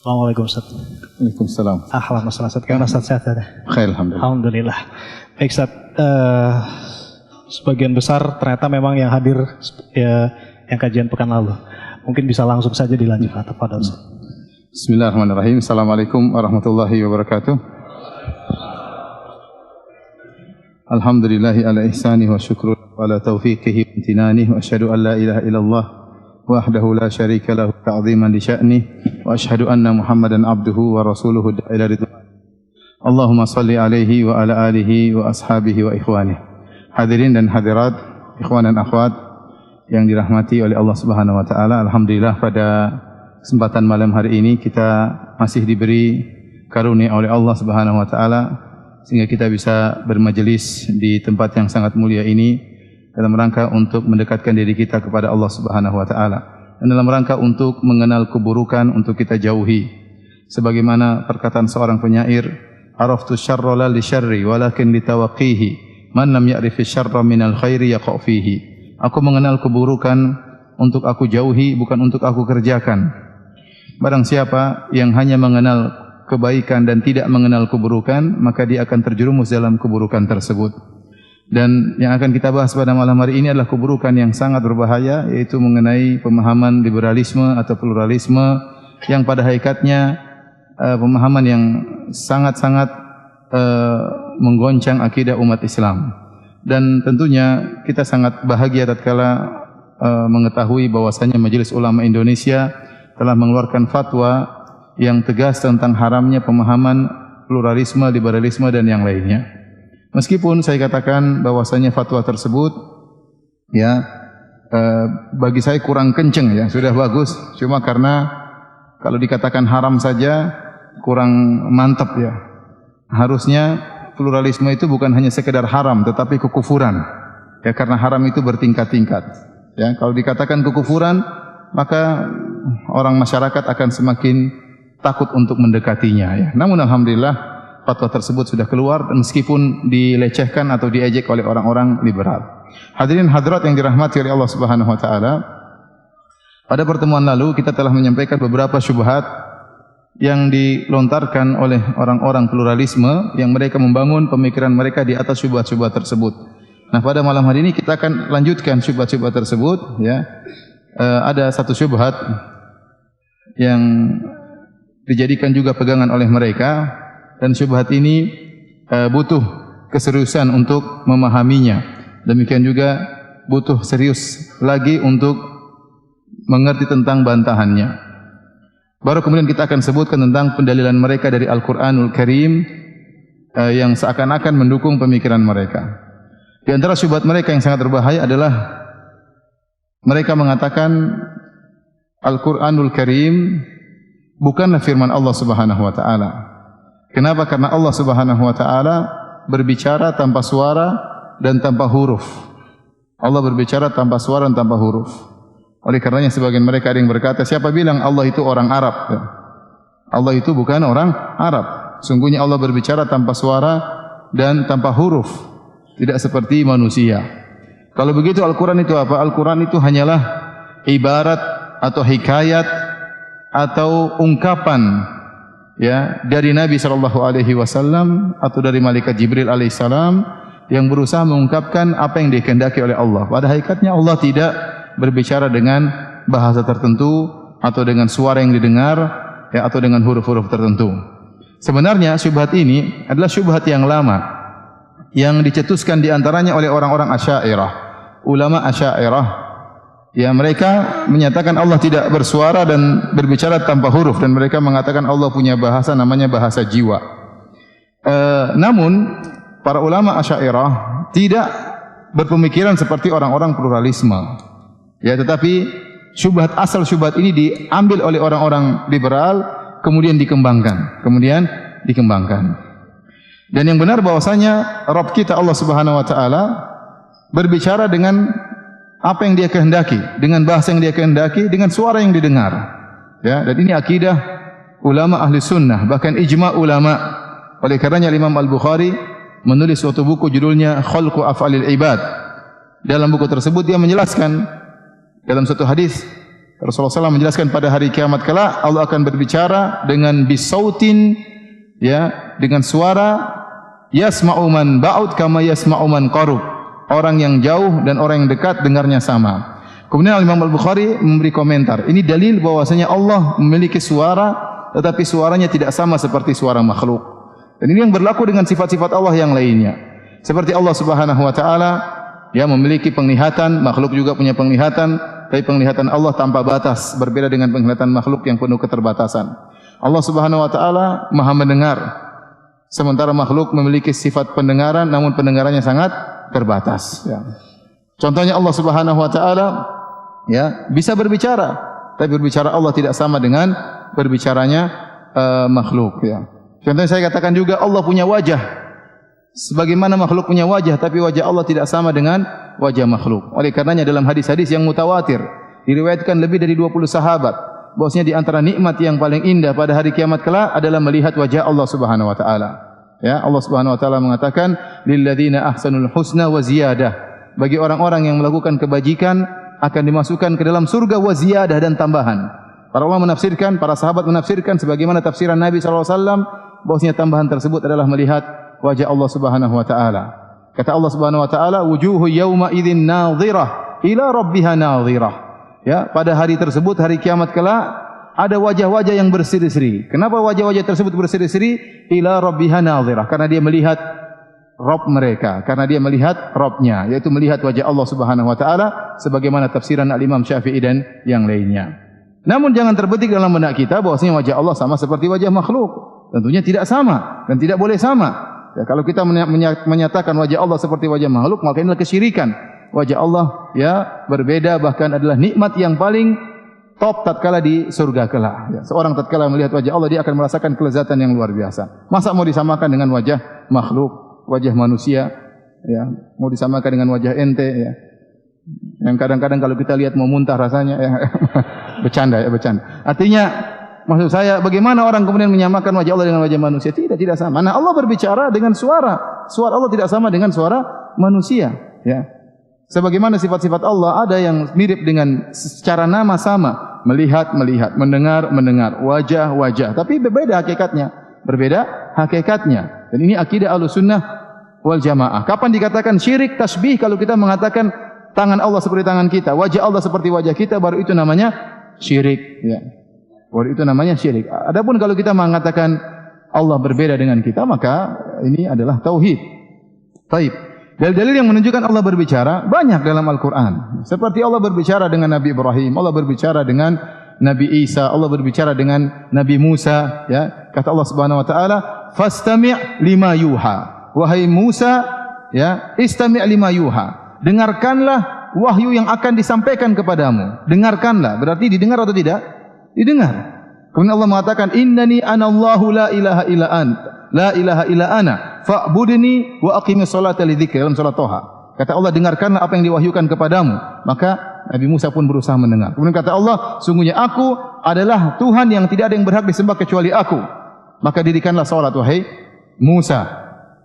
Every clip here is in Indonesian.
Assalamualaikum Ustaz. Waalaikumsalam. Alhamdulillah Ustaz. Gimana Ustaz, sehat ya? Khair, alhamdulillah. Alhamdulillah. Baik Ustaz, sebagian besar ternyata memang yang hadir ya, yang kajian pekan lalu. Mungkin bisa langsung saja dilanjutkan pada Ustaz. Bismillahirrahmanirrahim. Assalamualaikum warahmatullahi wabarakatuh. Alhamdulillahi ala ihsanihi wa syukru ala taufiqihi wa imtinanihi wa asyhadu an la ilaha illallah wahdahu la syarika lahu ta'ziman li sya'nihi wa asyhadu anna Muhammadan abduhu wa rasuluhu ila ridwan. Allahumma salli alaihi wa ala alihi wa ashabihi wa ikhwanihi. Hadirin dan hadirat, ikhwan dan akhwat yang dirahmati oleh Allah Subhanahu wa taala, alhamdulillah pada kesempatan malam hari ini kita masih diberi karunia oleh Allah Subhanahu wa taala sehingga kita bisa bermajelis di tempat yang sangat mulia ini dalam rangka untuk mendekatkan diri kita kepada Allah Subhanahu wa taala dan dalam rangka untuk mengenal keburukan untuk kita jauhi. Sebagaimana perkataan seorang penyair, araftu syarra la li syarri walakin li tawaqqihi man lam ya'rifi syarra minal khairi yaqa' fihi. Aku mengenal keburukan untuk aku jauhi, bukan untuk aku kerjakan. Barang siapa yang hanya mengenal kebaikan dan tidak mengenal keburukan, maka dia akan terjerumus dalam keburukan tersebut. Dan yang akan kita bahas pada malam hari ini adalah keburukan yang sangat berbahaya, yaitu mengenai pemahaman liberalisme atau pluralisme yang pada hakikatnya pemahaman yang sangat-sangat menggoncang akidah umat Islam. Dan tentunya kita sangat bahagia tatkala mengetahui bahwasanya Majelis Ulama Indonesia telah mengeluarkan fatwa yang tegas tentang haramnya pemahaman pluralisme, liberalisme dan yang lainnya. Meskipun saya katakan bahwasanya fatwa tersebut ya bagi saya kurang kenceng ya, sudah bagus, cuma karena kalau dikatakan haram saja kurang mantap ya. Harusnya pluralisme itu bukan hanya sekedar haram tetapi kekufuran. Ya, karena haram itu bertingkat-tingkat. Ya, kalau dikatakan kekufuran maka orang masyarakat akan semakin takut untuk mendekatinya ya. Namun alhamdulillah fatwa tersebut sudah keluar meskipun dilecehkan atau diejek oleh orang-orang liberal. Hadirin hadirat yang dirahmati oleh Allah Subhanahu wa taala, pada pertemuan lalu kita telah menyampaikan beberapa syubhat yang dilontarkan oleh orang-orang pluralisme yang mereka membangun pemikiran mereka di atas syubhat-syubhat tersebut. Nah, pada malam hari ini kita akan lanjutkan syubhat-syubhat tersebut ya. Ada satu syubhat yang dijadikan juga pegangan oleh mereka dan syubhat ini butuh keseriusan untuk memahaminya. Demikian juga butuh serius lagi untuk mengerti tentang bantahannya. Baru kemudian kita akan sebutkan tentang pendalilan mereka dari Al-Qur'anul Karim yang seakan-akan mendukung pemikiran mereka. Di antara syubhat mereka yang sangat berbahaya adalah mereka mengatakan Al-Qur'anul Karim bukanlah firman Allah Subhanahu wa taala. Kenapa? Karena Allah Subhanahu wa taala berbicara tanpa suara dan tanpa huruf. Allah berbicara tanpa suara dan tanpa huruf. Oleh karenanya sebagian mereka ada yang berkata, siapa bilang Allah itu orang Arab? Allah itu bukan orang Arab. Sungguhnya Allah berbicara tanpa suara dan tanpa huruf, tidak seperti manusia. Kalau begitu Al-Quran itu apa? Al-Quran itu hanyalah ibarat atau hikayat atau ungkapan ya dari Nabi sallallahu alaihi wasallam atau dari malaikat Jibril alaihi salam yang berusaha mengungkapkan apa yang dikehendaki oleh Allah. Pada hakikatnya Allah tidak berbicara dengan bahasa tertentu atau dengan suara yang didengar ya, atau dengan huruf-huruf tertentu. Sebenarnya syubhat ini adalah syubhat yang lama yang dicetuskan di antaranya oleh orang-orang Asy'ariyah, ulama Asy'ariyah. Ya, mereka menyatakan Allah tidak bersuara dan berbicara tanpa huruf dan mereka mengatakan Allah punya bahasa namanya bahasa jiwa. Namun para ulama Asy'ariyah tidak berpemikiran seperti orang-orang pluralisme. Ya, tetapi syubhat asal syubhat ini diambil oleh orang-orang liberal kemudian dikembangkan. Dan yang benar bahwasanya Rabb kita Allah Subhanahu wa taala berbicara dengan apa yang dia kehendaki, dengan bahasa yang dia kehendaki, dengan suara yang didengar. Ya, dan ini akidah ulama ahli sunnah, bahkan ijma' ulama. Oleh karenanya Imam Al-Bukhari menulis suatu buku judulnya Khalqu Af'alil Ibad. Dalam buku tersebut dia menjelaskan dalam suatu hadis Rasulullah SAW menjelaskan pada hari kiamat kelak Allah akan berbicara dengan bisautin, ya, dengan suara yasma'u man ba'ud kama yasma'u man qarub. Orang yang jauh dan orang yang dekat dengarnya sama. Kemudian Imam Al-Bukhari memberi komentar. Ini dalil bahwasanya Allah memiliki suara, tetapi suaranya tidak sama seperti suara makhluk. Dan ini yang berlaku dengan sifat-sifat Allah yang lainnya. Seperti Allah Subhanahu wa taala, ya, memiliki penglihatan, makhluk juga punya penglihatan, tapi penglihatan Allah tanpa batas, berbeda dengan penglihatan makhluk yang penuh keterbatasan. Allah Subhanahu wa taala Maha mendengar, sementara makhluk memiliki sifat pendengaran namun pendengarannya sangat terbatas, ya. Contohnya Allah Subhanahu wa taala, ya, bisa berbicara, tapi berbicara Allah tidak sama dengan berbicaranya makhluk, ya. Contohnya saya katakan juga Allah punya wajah sebagaimana makhluk punya wajah, tapi wajah Allah tidak sama dengan wajah makhluk. Oleh karenanya dalam hadis-hadis yang mutawatir diriwayatkan lebih dari 20 sahabat bahwasanya di antara nikmat yang paling indah pada hari kiamat kelak adalah melihat wajah Allah Subhanahu wa taala. Ya, Allah Subhanahu wa taala mengatakan lil ladzina ahsanul husna wa ziyadah. Bagi orang-orang yang melakukan kebajikan akan dimasukkan ke dalam surga wa ziyadah, dan tambahan. Para ulama menafsirkan, para sahabat menafsirkan sebagaimana tafsiran Nabi sallallahu alaihi wasallam bahwasanya tambahan tersebut adalah melihat wajah Allah Subhanahu wa taala. Kata Allah Subhanahu wa taala, wujuhu yauma idzin nadhirah ila rabbiha nadhirah. Ya, pada hari tersebut, hari kiamat kelak, ada wajah-wajah yang berseri-seri. Kenapa wajah-wajah tersebut berseri-seri? Ila rabbiha nadhirah, karena dia melihat Rabb mereka, karena dia melihat Rabbnya, yaitu melihat wajah Allah Subhanahu wa taala sebagaimana tafsiran Al-Imam Syafi'i dan yang lainnya. Namun jangan terbetik dalam benak kita bahwasanya wajah Allah sama seperti wajah makhluk. Tentunya tidak sama dan tidak boleh sama. Ya, kalau kita menyatakan wajah Allah seperti wajah makhluk, maka inilah kesyirikan. Wajah Allah, ya, berbeda, bahkan adalah nikmat yang paling top tatkala di surga kelak. Ya, seorang tatkala melihat wajah Allah, dia akan merasakan kelezatan yang luar biasa. Masa mau disamakan dengan wajah makhluk, wajah manusia, ya, mau disamakan dengan wajah ente, ya, yang kadang-kadang kalau kita lihat mau muntah rasanya, ya. Bercanda, ya, bercanda. Artinya, maksud saya, bagaimana orang kemudian menyamakan wajah Allah dengan wajah manusia? Tidak sama. Nah, Allah berbicara dengan suara. Suara Allah tidak sama dengan suara manusia, ya. Sebagaimana sifat-sifat Allah ada yang mirip dengan secara nama sama, melihat, mendengar, wajah, tapi berbeda hakikatnya. Dan ini akidah Ahlussunnah wal Jamaah. Kapan dikatakan syirik tasbih? Kalau kita mengatakan tangan Allah seperti tangan kita, wajah Allah seperti wajah kita, baru itu namanya syirik, ya. Baru itu namanya syirik. Adapun kalau kita mengatakan Allah berbeda dengan kita, maka ini adalah tauhid. Taib. Dalil-dalil yang menunjukkan Allah berbicara banyak dalam Al-Quran. Seperti Allah berbicara dengan Nabi Ibrahim, Allah berbicara dengan Nabi Isa, Allah berbicara dengan Nabi Musa. Ya, kata Allah Subhanahu Wa Taala, "Fastami' lima yuha." Wahai Musa, ya, istami' lima yuha. Dengarkanlah wahyu yang akan disampaikan kepadamu. Dengarkanlah. Berarti didengar atau tidak? Didengar. Kemudian Allah mengatakan, "Innani anallahu la ilaha illa anta, la ilaha illa ana, fa'budni wa aqimis salata li dzikri." Dalam surah Thaha. Kata Allah, dengarkanlah apa yang diwahyukan kepadamu. Maka Nabi Musa pun berusaha mendengar. Kemudian kata Allah, sungguhnya aku adalah Tuhan yang tidak ada yang berhak disembah kecuali aku. Maka dirikanlah salat wahai Musa.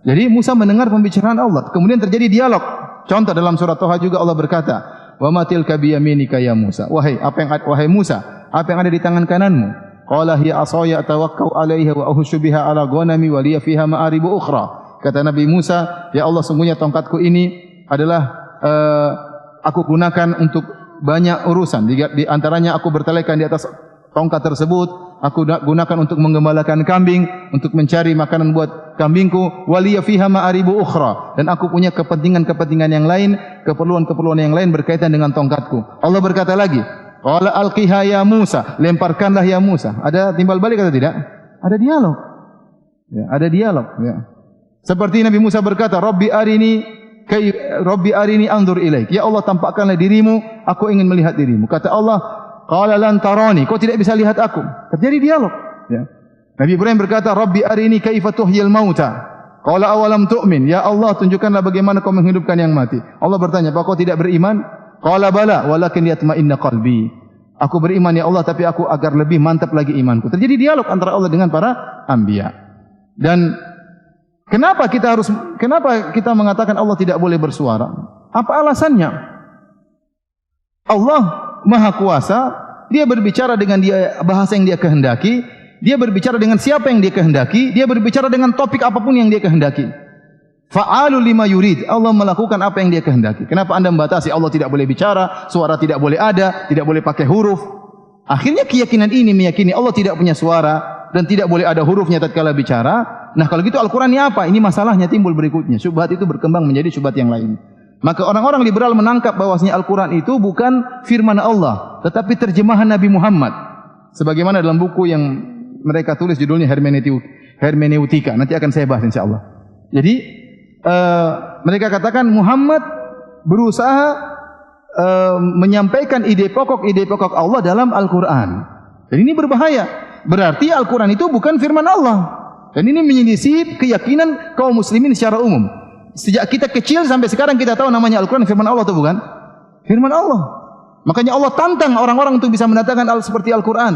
Jadi Musa mendengar pembicaraan Allah. Kemudian terjadi dialog. Contoh dalam surah Thaha juga Allah berkata, "Wa ma tilka biyaminika ya Musa." Wahai Musa, apa yang ada di tangan kananmu? Qala hiya asaya atawakkau 'alaiha wa ahushu biha 'ala ghanami wa liya fiha ma'aribu ukhra. Kata Nabi Musa, "Ya Allah, sungguhnya tongkatku ini adalah aku gunakan untuk banyak urusan. Di antaranya aku bertelekan di atas tongkat tersebut. Aku gunakan untuk menggembalakan kambing, untuk mencari makanan buat kambingku. Wa liya fiha ma'aribu ukhra." Dan aku punya kepentingan-kepentingan yang lain, keperluan-keperluan yang lain berkaitan dengan tongkatku. Allah berkata lagi, "Qala alqiha ya Musa." Lemparkanlah ya Musa. Ada timbal balik atau tidak? Ada dialog. Ya, ada dialog, ya. Seperti Nabi Musa berkata, Rabbi arini anzur ilaik." Ya Allah, tampakkanlah dirimu, aku ingin melihat dirimu. Kata Allah, "Qala lan tarani." Kau tidak bisa lihat aku. Terjadi dialog, ya. Nabi Ibrahim berkata, Rabbi arini kaifa tuhyil mauta. Qala awalam tu'min. Ya Allah, tunjukkanlah bagaimana kau menghidupkan yang mati. Allah bertanya, "Apa kau tidak beriman?" Qala bala walakin yatma'inna qalbi. Aku beriman ya Allah, tapi aku agar lebih mantap lagi imanku. Terjadi dialog antara Allah dengan para anbiya. Dan kenapa kita mengatakan Allah tidak boleh bersuara? Apa alasannya? Allah Maha Kuasa, Dia berbicara dengan bahasa yang dia kehendaki, dia berbicara dengan siapa yang dia kehendaki, dia berbicara dengan topik apapun yang dia kehendaki. Fa'alul lima yurid. Allah melakukan apa yang dia kehendaki. Kenapa Anda membatasi Allah tidak boleh bicara, suara tidak boleh ada, tidak boleh pakai huruf? Akhirnya keyakinan ini meyakini Allah tidak punya suara dan tidak boleh ada hurufnya tatkala bicara. Nah, kalau gitu Al-Qur'an ini apa? Ini masalahnya timbul berikutnya. Syubhat itu berkembang menjadi syubhat yang lain. Maka orang-orang liberal menangkap bahwasanya Al-Qur'an itu bukan firman Allah, tetapi terjemahan Nabi Muhammad. Sebagaimana dalam buku yang mereka tulis judulnya Hermeneutika. Nanti akan saya bahas insyaallah. Jadi mereka katakan Muhammad berusaha menyampaikan ide pokok Allah dalam Al-Qur'an. Dan ini berbahaya. Berarti Al-Qur'an itu bukan firman Allah. Dan ini menyelisih keyakinan kaum muslimin secara umum. Sejak kita kecil sampai sekarang kita tahu namanya Al-Quran firman Allah atau bukan? Firman Allah. Makanya Allah tantang orang-orang untuk bisa mendatangkan seperti Al-Quran.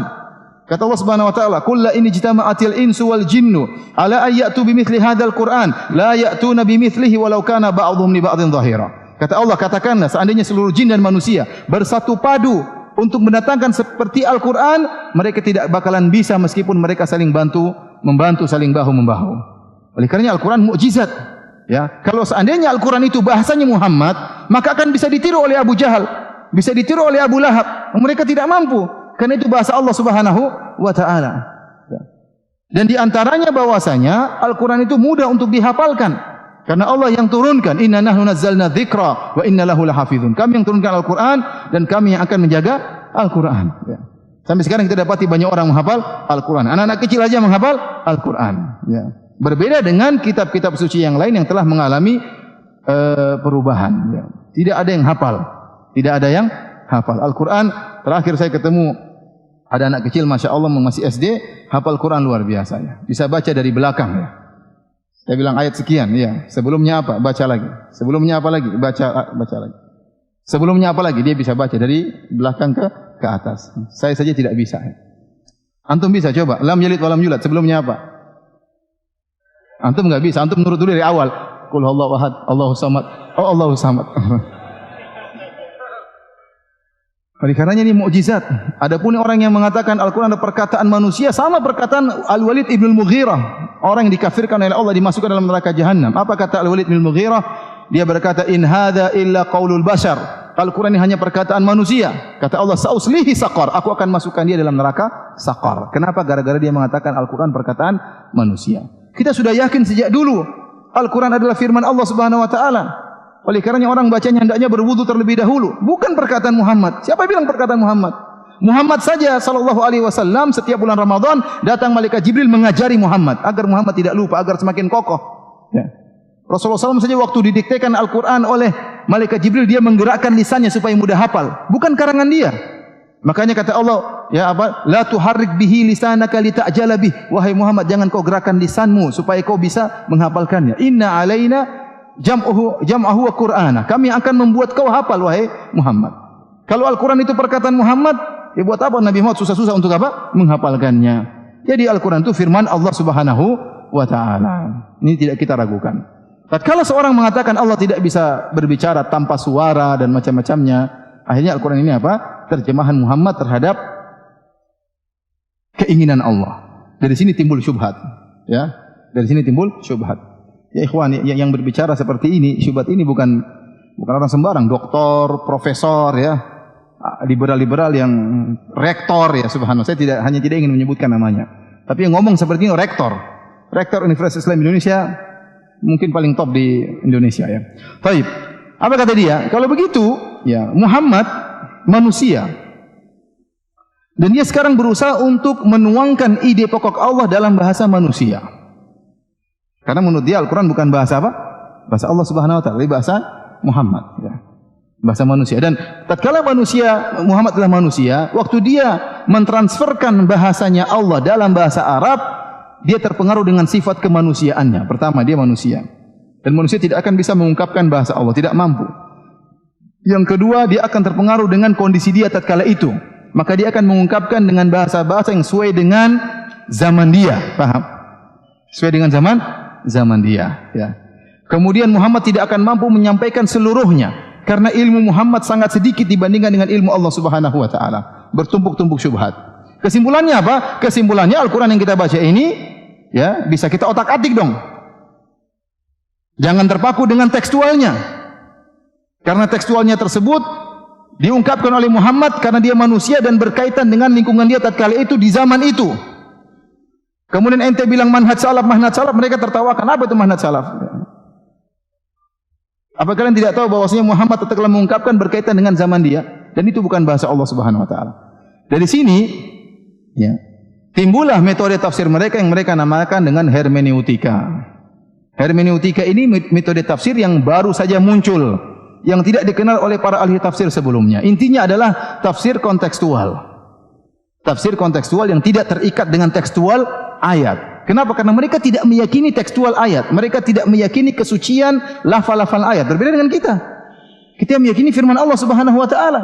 Kata Allah Subhanahu wa taala, "Qul la in ijtama'atil insu wal jinnu ala ayyatu bimithli hadzal Qur'an, la ya'tuna bimithlihi walau kana ba'dhum li ba'dhin dhahira." Kata Allah, katakanlah seandainya seluruh jin dan manusia bersatu padu untuk mendatangkan seperti Al-Quran, mereka tidak bakalan bisa meskipun mereka saling membantu saling bahu-membahu. Oleh karenanya Al-Quran mukjizat. Ya, kalau seandainya Al-Quran itu bahasanya Muhammad, maka akan bisa ditiru oleh Abu Jahal, bisa ditiru oleh Abu Lahab. Mereka tidak mampu, karena itu bahasa Allah Subhanahu wa taala. Dan di antaranya bahwasanya Al-Quran itu mudah untuk dihafalkan, karena Allah yang turunkan. Inna nahnu nazzalna dzikra wa inna lahu lahafizun. Kami yang turunkan Al-Quran dan kami yang akan menjaga Al-Quran. Ya. Sampai sekarang kita dapati banyak orang menghafal Al-Quran. Anak-anak kecil aja menghafal Al-Quran. Ya. Berbeda dengan kitab-kitab suci yang lain yang telah mengalami perubahan. Ya. Tidak ada yang hafal. Tidak ada yang hafal. Al-Quran, terakhir saya ketemu ada anak kecil, Masya Allah masih SD, hafal Quran luar biasa. Ya. Bisa baca dari belakang. Ya. Saya bilang ayat sekian. Ya. Sebelumnya apa? Baca lagi. Sebelumnya apa lagi? Baca lagi. Sebelumnya apa lagi? Dia bisa baca dari belakang ke atas. Saya saja tidak bisa. Ya. Antum bisa coba. Lam yalid wa lam yulad. Sebelumnya apa? Antum enggak bisa, antum nurut dulu dari awal. Qul huwallahu ahad, Allahus samad. Oh, Allahus samad. Oleh karenanya ini mukjizat. Adapun orang yang mengatakan Al-Qur'an adalah perkataan manusia, sama perkataan Al-Walid ibn Al-Mughirah, orang yang dikafirkan oleh Allah, dimasukkan dalam neraka Jahannam. Apa kata Al-Walid ibn Al-Mughirah? Dia berkata, "In hadza illa qaulul bashar." Al-Qur'an ini hanya perkataan manusia. Kata Allah, "Sa'uslihi saqar." Aku akan masukkan dia dalam neraka saqar. Kenapa? Gara-gara dia mengatakan Al-Qur'an perkataan manusia. Kita sudah yakin sejak dulu Al-Quran adalah firman Allah Subhanahu wa taala. Oleh karenanya orang bacanya hendaknya berwudu terlebih dahulu, bukan perkataan Muhammad. Siapa bilang perkataan Muhammad? Muhammad saja sallallahu alaihi wasallam setiap bulan Ramadan datang malaikat Jibril mengajari Muhammad agar Muhammad tidak lupa, agar semakin kokoh. Ya. Rasulullah SAW saja waktu didiktekan Al-Quran oleh malaikat Jibril, dia menggerakkan lisannya supaya mudah hafal, bukan karangan dia. Makanya kata Allah, ya apa? La tuharrik bihi lisanaka lita'jala bih. Wahai Muhammad, jangan kau gerakkan lisanmu supaya kau bisa menghafalkannya. Inna alaina jam'ahu wa Qur'ana. Kami akan membuat kau hafal, wahai Muhammad. Kalau Al-Quran itu perkataan Muhammad, ya buat apa Nabi Muhammad susah-susah untuk apa? Menghafalkannya. Jadi Al-Quran itu firman Allah Subhanahu wa taala. Ini tidak kita ragukan. Tatkala seorang mengatakan Allah tidak bisa berbicara tanpa suara dan macam-macamnya, akhirnya Al-Quran ini apa? Terjemahan Muhammad terhadap keinginan Allah. Dari sini timbul syubhat. Ya, dari sini timbul syubhat. Ya ikhwan, yang berbicara seperti ini, syubhat ini bukan orang sembarang, doktor, profesor, ya, liberal-liberal yang rektor, ya subhanallah. Saya tidak ingin menyebutkan namanya. Tapi yang ngomong seperti ini rektor Universitas Islam Indonesia, mungkin paling top di Indonesia, ya. Baik. Apa kata dia? Kalau begitu, ya Muhammad manusia. Dan dia sekarang berusaha untuk menuangkan ide pokok Allah dalam bahasa manusia. Karena menurut dia Al-Quran bukan bahasa apa? Bahasa Allah Subhanahu wa taala, tapi bahasa Muhammad, ya. Bahasa manusia. Dan tatkala Muhammad adalah manusia, waktu dia mentransferkan bahasanya Allah dalam bahasa Arab, dia terpengaruh dengan sifat kemanusiaannya. Pertama, dia manusia. Dan manusia tidak akan bisa mengungkapkan bahasa Allah, tidak mampu. Yang kedua, dia akan terpengaruh dengan kondisi dia tatkala itu. Maka dia akan mengungkapkan dengan bahasa-bahasa yang sesuai dengan zaman dia. Paham? Sesuai dengan zaman dia. Ya. Kemudian Muhammad tidak akan mampu menyampaikan seluruhnya. Karena ilmu Muhammad sangat sedikit dibandingkan dengan ilmu Allah Subhanahu wa taala. bertumpuk-tumpuk syubhat. Kesimpulannya apa? Kesimpulannya Al-Quran yang kita baca ini ya bisa kita otak-atik dong. Jangan terpaku dengan tekstualnya. Karena tekstualnya tersebut diungkapkan oleh Muhammad karena dia manusia dan berkaitan dengan lingkungan dia tatkala itu di zaman itu. Kemudian ente bilang manhaj salaf, mereka tertawakan. Apa itu manhaj salaf? Apa kalian tidak tahu bahwasanya Muhammad tatkala mengungkapkan berkaitan dengan zaman dia dan itu bukan bahasa Allah Subhanahu wa taala. Dari sini ya, timbullah metode tafsir mereka yang mereka namakan dengan hermeneutika. Hermeneutika ini metode tafsir yang baru saja muncul, yang tidak dikenal oleh para ahli tafsir sebelumnya. Intinya adalah tafsir kontekstual. Tafsir kontekstual yang tidak terikat dengan tekstual ayat. Kenapa? Karena mereka tidak meyakini tekstual ayat. Mereka tidak meyakini kesucian lafal-lafal ayat. Berbeda dengan kita. Kita meyakini firman Allah Subhanahu wa taala.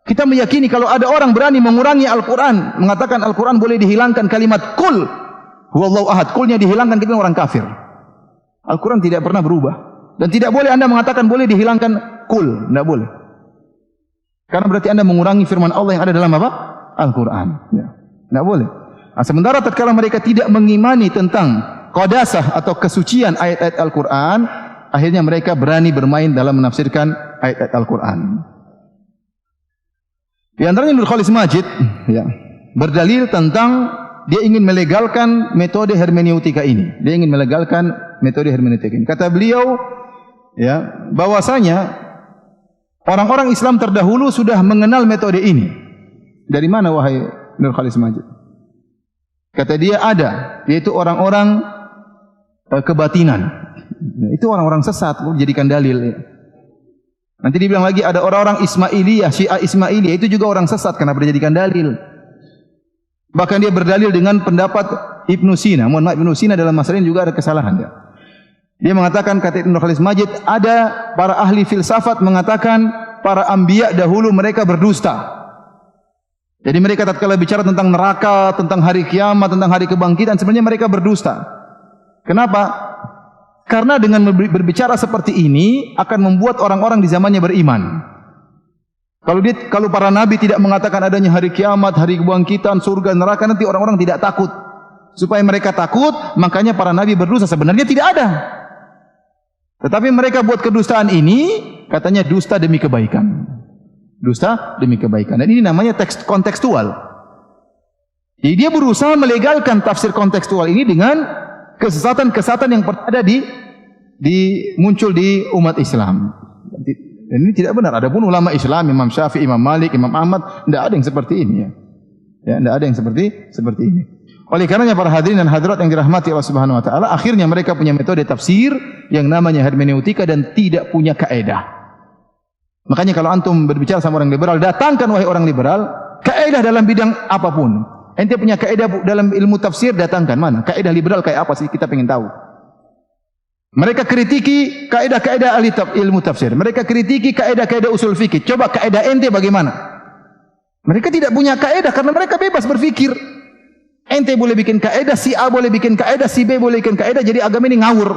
Kita meyakini kalau ada orang berani mengurangi Al-Quran, mengatakan Al-Quran boleh dihilangkan kalimat kul, huwallahu ahad, kulnya dihilangkan, kita orang kafir. Al-Quran tidak pernah berubah. Dan tidak boleh anda mengatakan boleh dihilangkan kul. Tidak boleh. Karena berarti anda mengurangi firman Allah yang ada dalam apa? Al-Quran. Ya. Tidak boleh. Nah, sementara tatkala mereka tidak mengimani tentang qadasah atau kesucian ayat-ayat Al-Quran, akhirnya mereka berani bermain dalam menafsirkan ayat-ayat Al-Quran. Di antaranya Ibnu Khalis Majid ya, berdalil tentang dia ingin melegalkan metode hermeneutika ini. Dia ingin melegalkan metode hermeneutika ini. Kata beliau, ya, bahwasanya orang-orang Islam terdahulu sudah mengenal metode ini. Dari mana wahai Nur Khalis Majid? Kata dia ada, yaitu orang-orang kebatinan. Itu orang-orang sesat, jadikan dalil. Ya. Nanti dibilang lagi ada orang-orang Ismailiyah, Syiah Ismailiyah, itu juga orang sesat karena dijadikan dalil. Bahkan dia berdalil dengan pendapat Ibnu Sina. Mohon maaf, Ibnu Sina dalam masalah ini juga ada kesalahan. Ya. Dia mengatakan, kata Ibnu Khalis Majid, ada para ahli filsafat mengatakan para anbiya dahulu mereka berdusta. Jadi mereka tatkala bicara tentang neraka, tentang hari kiamat, tentang hari kebangkitan, sebenarnya mereka berdusta. Kenapa? Karena dengan berbicara seperti ini akan membuat orang-orang di zamannya beriman. Kalau para nabi tidak mengatakan adanya hari kiamat, hari kebangkitan, surga, neraka, nanti orang-orang tidak takut. Supaya mereka takut, makanya para nabi berdusta. Sebenarnya tidak ada. Tetapi mereka buat kedustaan ini, katanya dusta demi kebaikan. Dusta demi kebaikan. Dan ini namanya teks kontekstual. Jadi dia berusaha melegalkan tafsir kontekstual ini dengan kesesatan-kesesatan yang ada muncul di umat Islam. Dan ini tidak benar. Adapun ulama Islam, Imam Syafi'i, Imam Malik, Imam Ahmad, tidak ada yang seperti ini. Ya, tidak ada yang seperti ini. Oleh karenanya para hadirin dan hadirat yang dirahmati Allah Subhanahu wa taala, akhirnya mereka punya metode tafsir yang namanya hermeneutika dan tidak punya kaedah. Makanya kalau antum berbicara sama orang liberal, datangkan wahai orang liberal, kaedah dalam bidang apapun. Ente punya kaedah dalam ilmu tafsir, datangkan. Mana? Kaedah liberal kayak apa sih? Kita pengen tahu. Mereka kritiki kaedah-kaedah ahli ilmu tafsir. Mereka kritiki kaedah-kaedah usul fikih. Coba kaedah ente bagaimana? Mereka tidak punya kaedah karena mereka bebas berfikir. Ente boleh bikin kaedah, si A boleh bikin kaedah, si B boleh bikin kaedah, jadi agama ini ngawur.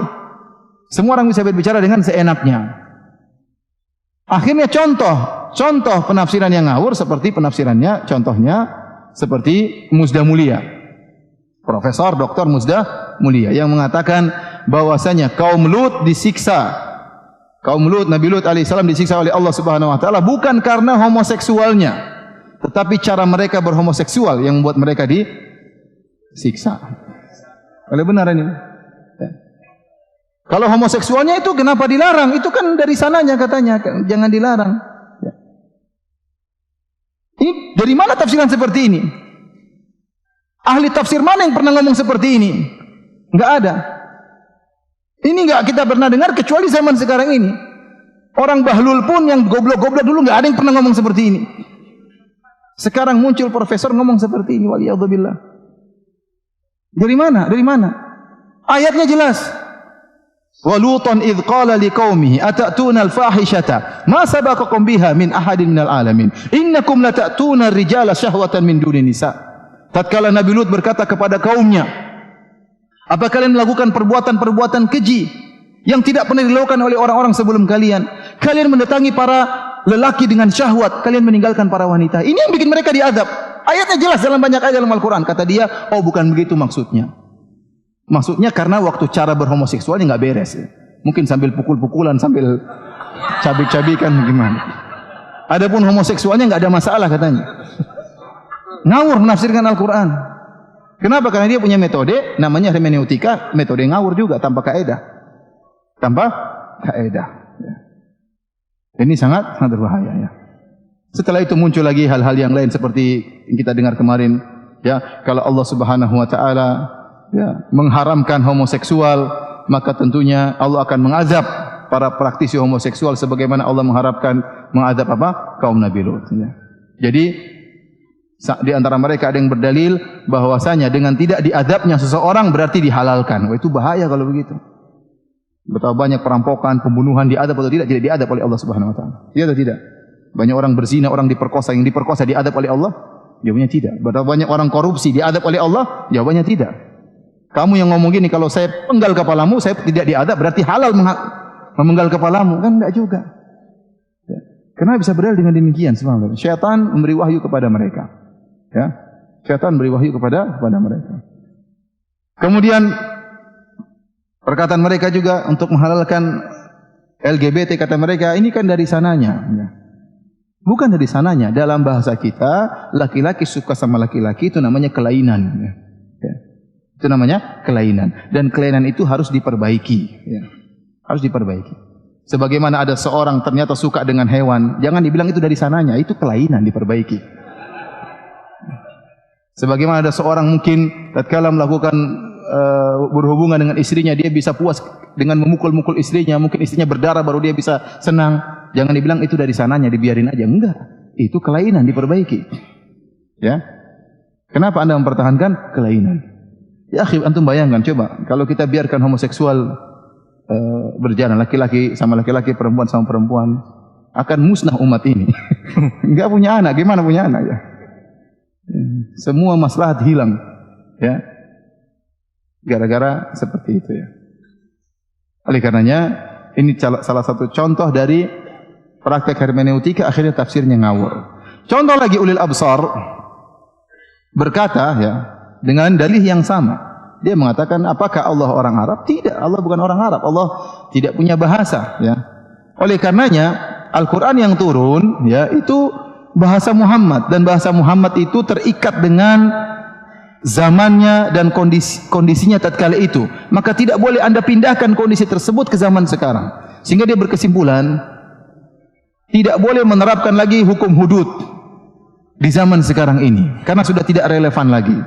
Semua orang bisa berbicara dengan seenaknya. Akhirnya contoh penafsiran yang ngawur seperti penafsirannya, contohnya seperti Muzda Mulia. Profesor Dr. Muzda Mulia yang mengatakan bahwasanya kaum Lut disiksa. Kaum Lut, Nabi Lut alaihissalam disiksa oleh Allah Subhanahu wa taala bukan karena homoseksualnya, tetapi cara mereka berhomoseksual yang membuat mereka disiksa. Kalau benar ini. Kalau homoseksualnya itu kenapa dilarang? Itu kan dari sananya katanya, jangan dilarang. Ini dari mana tafsiran seperti ini? Ahli tafsir mana yang pernah ngomong seperti ini? Enggak ada. Ini enggak kita pernah dengar kecuali zaman sekarang ini. Orang Bahlul pun yang goblok-goblok dulu enggak ada yang pernah ngomong seperti ini. Sekarang muncul profesor ngomong seperti ini, waliyadzubillah. Dari mana? Dari mana? Ayatnya jelas. Wa Lutan idh qala liqaumihi atatuna al-fahishata ma sabaqakum biha min ahadin minal alamin innakum latatuna ar-rijala syahwatan min dunin nisa. Tatkala Nabi Lut berkata kepada kaumnya, apa kalian melakukan perbuatan-perbuatan keji yang tidak pernah dilakukan oleh orang-orang sebelum kalian? Kalian mendatangi para lelaki dengan syahwat, kalian meninggalkan para wanita. Ini yang bikin mereka diazab. Ayatnya jelas dalam banyak ayat dalam Al-Quran. Kata dia, oh bukan begitu maksudnya. Maksudnya karena waktu cara berhomoseksualnya nggak beres. Mungkin sambil pukul-pukulan, sambil cabik-cabikan gimana. Adapun homoseksualnya nggak ada masalah katanya. Ngawur menafsirkan Al-Quran. Kenapa? Karena dia punya metode, namanya hermeneutika, metode ngawur juga, tanpa kaedah. Tanpa kaedah. Ini sangat berbahaya ya. Setelah itu muncul lagi hal-hal yang lain seperti yang kita dengar kemarin, ya, kalau Allah Subhanahu wa taala ya mengharamkan homoseksual, maka tentunya Allah akan mengazab para praktisi homoseksual sebagaimana Allah mengazab apa? Kaum Nabi Lut ya. Jadi di antara mereka ada yang berdalil bahwasanya dengan tidak diazabnya seseorang berarti dihalalkan. Wah, itu bahaya kalau begitu. Betapa banyak perampokan, pembunuhan diadab atau tidak diadab oleh Allah Subhanahu wa taala. Iya atau tidak? Banyak orang berzina, orang diperkosa, yang diperkosa diadab oleh Allah? Jawabannya tidak. Betapa banyak orang korupsi diadab oleh Allah? Jawabannya tidak. Kamu yang ngomong gini, kalau saya penggal kepalamu, saya tidak diadab, berarti halal memenggal kepalamu. Kan enggak juga. Kenapa bisa berdalil dengan demikian? Subhanallah. Syaitan memberi wahyu kepada mereka. Ya. Syaitan memberi wahyu kepada mereka. Kemudian perkataan mereka juga untuk menghalalkan LGBT, kata mereka, ini kan dari sananya. Ya. Bukan dari sananya. Dalam bahasa kita, laki-laki suka sama laki-laki itu namanya kelainan. Ya. Ya. Itu namanya kelainan. Dan kelainan itu harus diperbaiki. Ya. Harus diperbaiki. Sebagaimana ada seorang ternyata suka dengan hewan, jangan dibilang itu dari sananya, itu kelainan, diperbaiki. Sebagaimana ada seorang mungkin tatkala melakukan berhubungan dengan istrinya, dia bisa puas dengan memukul-mukul istrinya, mungkin istrinya berdarah baru dia bisa senang. Jangan dibilang itu dari sananya, dibiarin aja. Enggak, itu kelainan, diperbaiki. Ya. Kenapa Anda mempertahankan kelainan? Ya, akhi, antum bayangkan coba kalau kita biarkan homoseksual berjalan, laki-laki sama laki-laki, perempuan sama perempuan, akan musnah umat ini. Enggak punya anak, gimana punya anak ya? Semua maslahat hilang. Ya. Gara-gara seperti itu ya. Oleh karenanya ini salah satu contoh dari praktek hermeneutika, akhirnya tafsirnya ngawur. Contoh lagi, ulil absar berkata ya dengan dalih yang sama. Dia mengatakan, apakah Allah orang Arab? Tidak, Allah bukan orang Arab. Allah tidak punya bahasa ya. Oleh karenanya Al-Qur'an yang turun ya itu bahasa Muhammad, dan bahasa Muhammad itu terikat dengan zamannya dan kondisinya tatkala itu. Maka tidak boleh Anda pindahkan kondisi tersebut ke zaman sekarang. Sehingga dia berkesimpulan tidak boleh menerapkan lagi hukum hudud di zaman sekarang ini karena sudah tidak relevan lagi.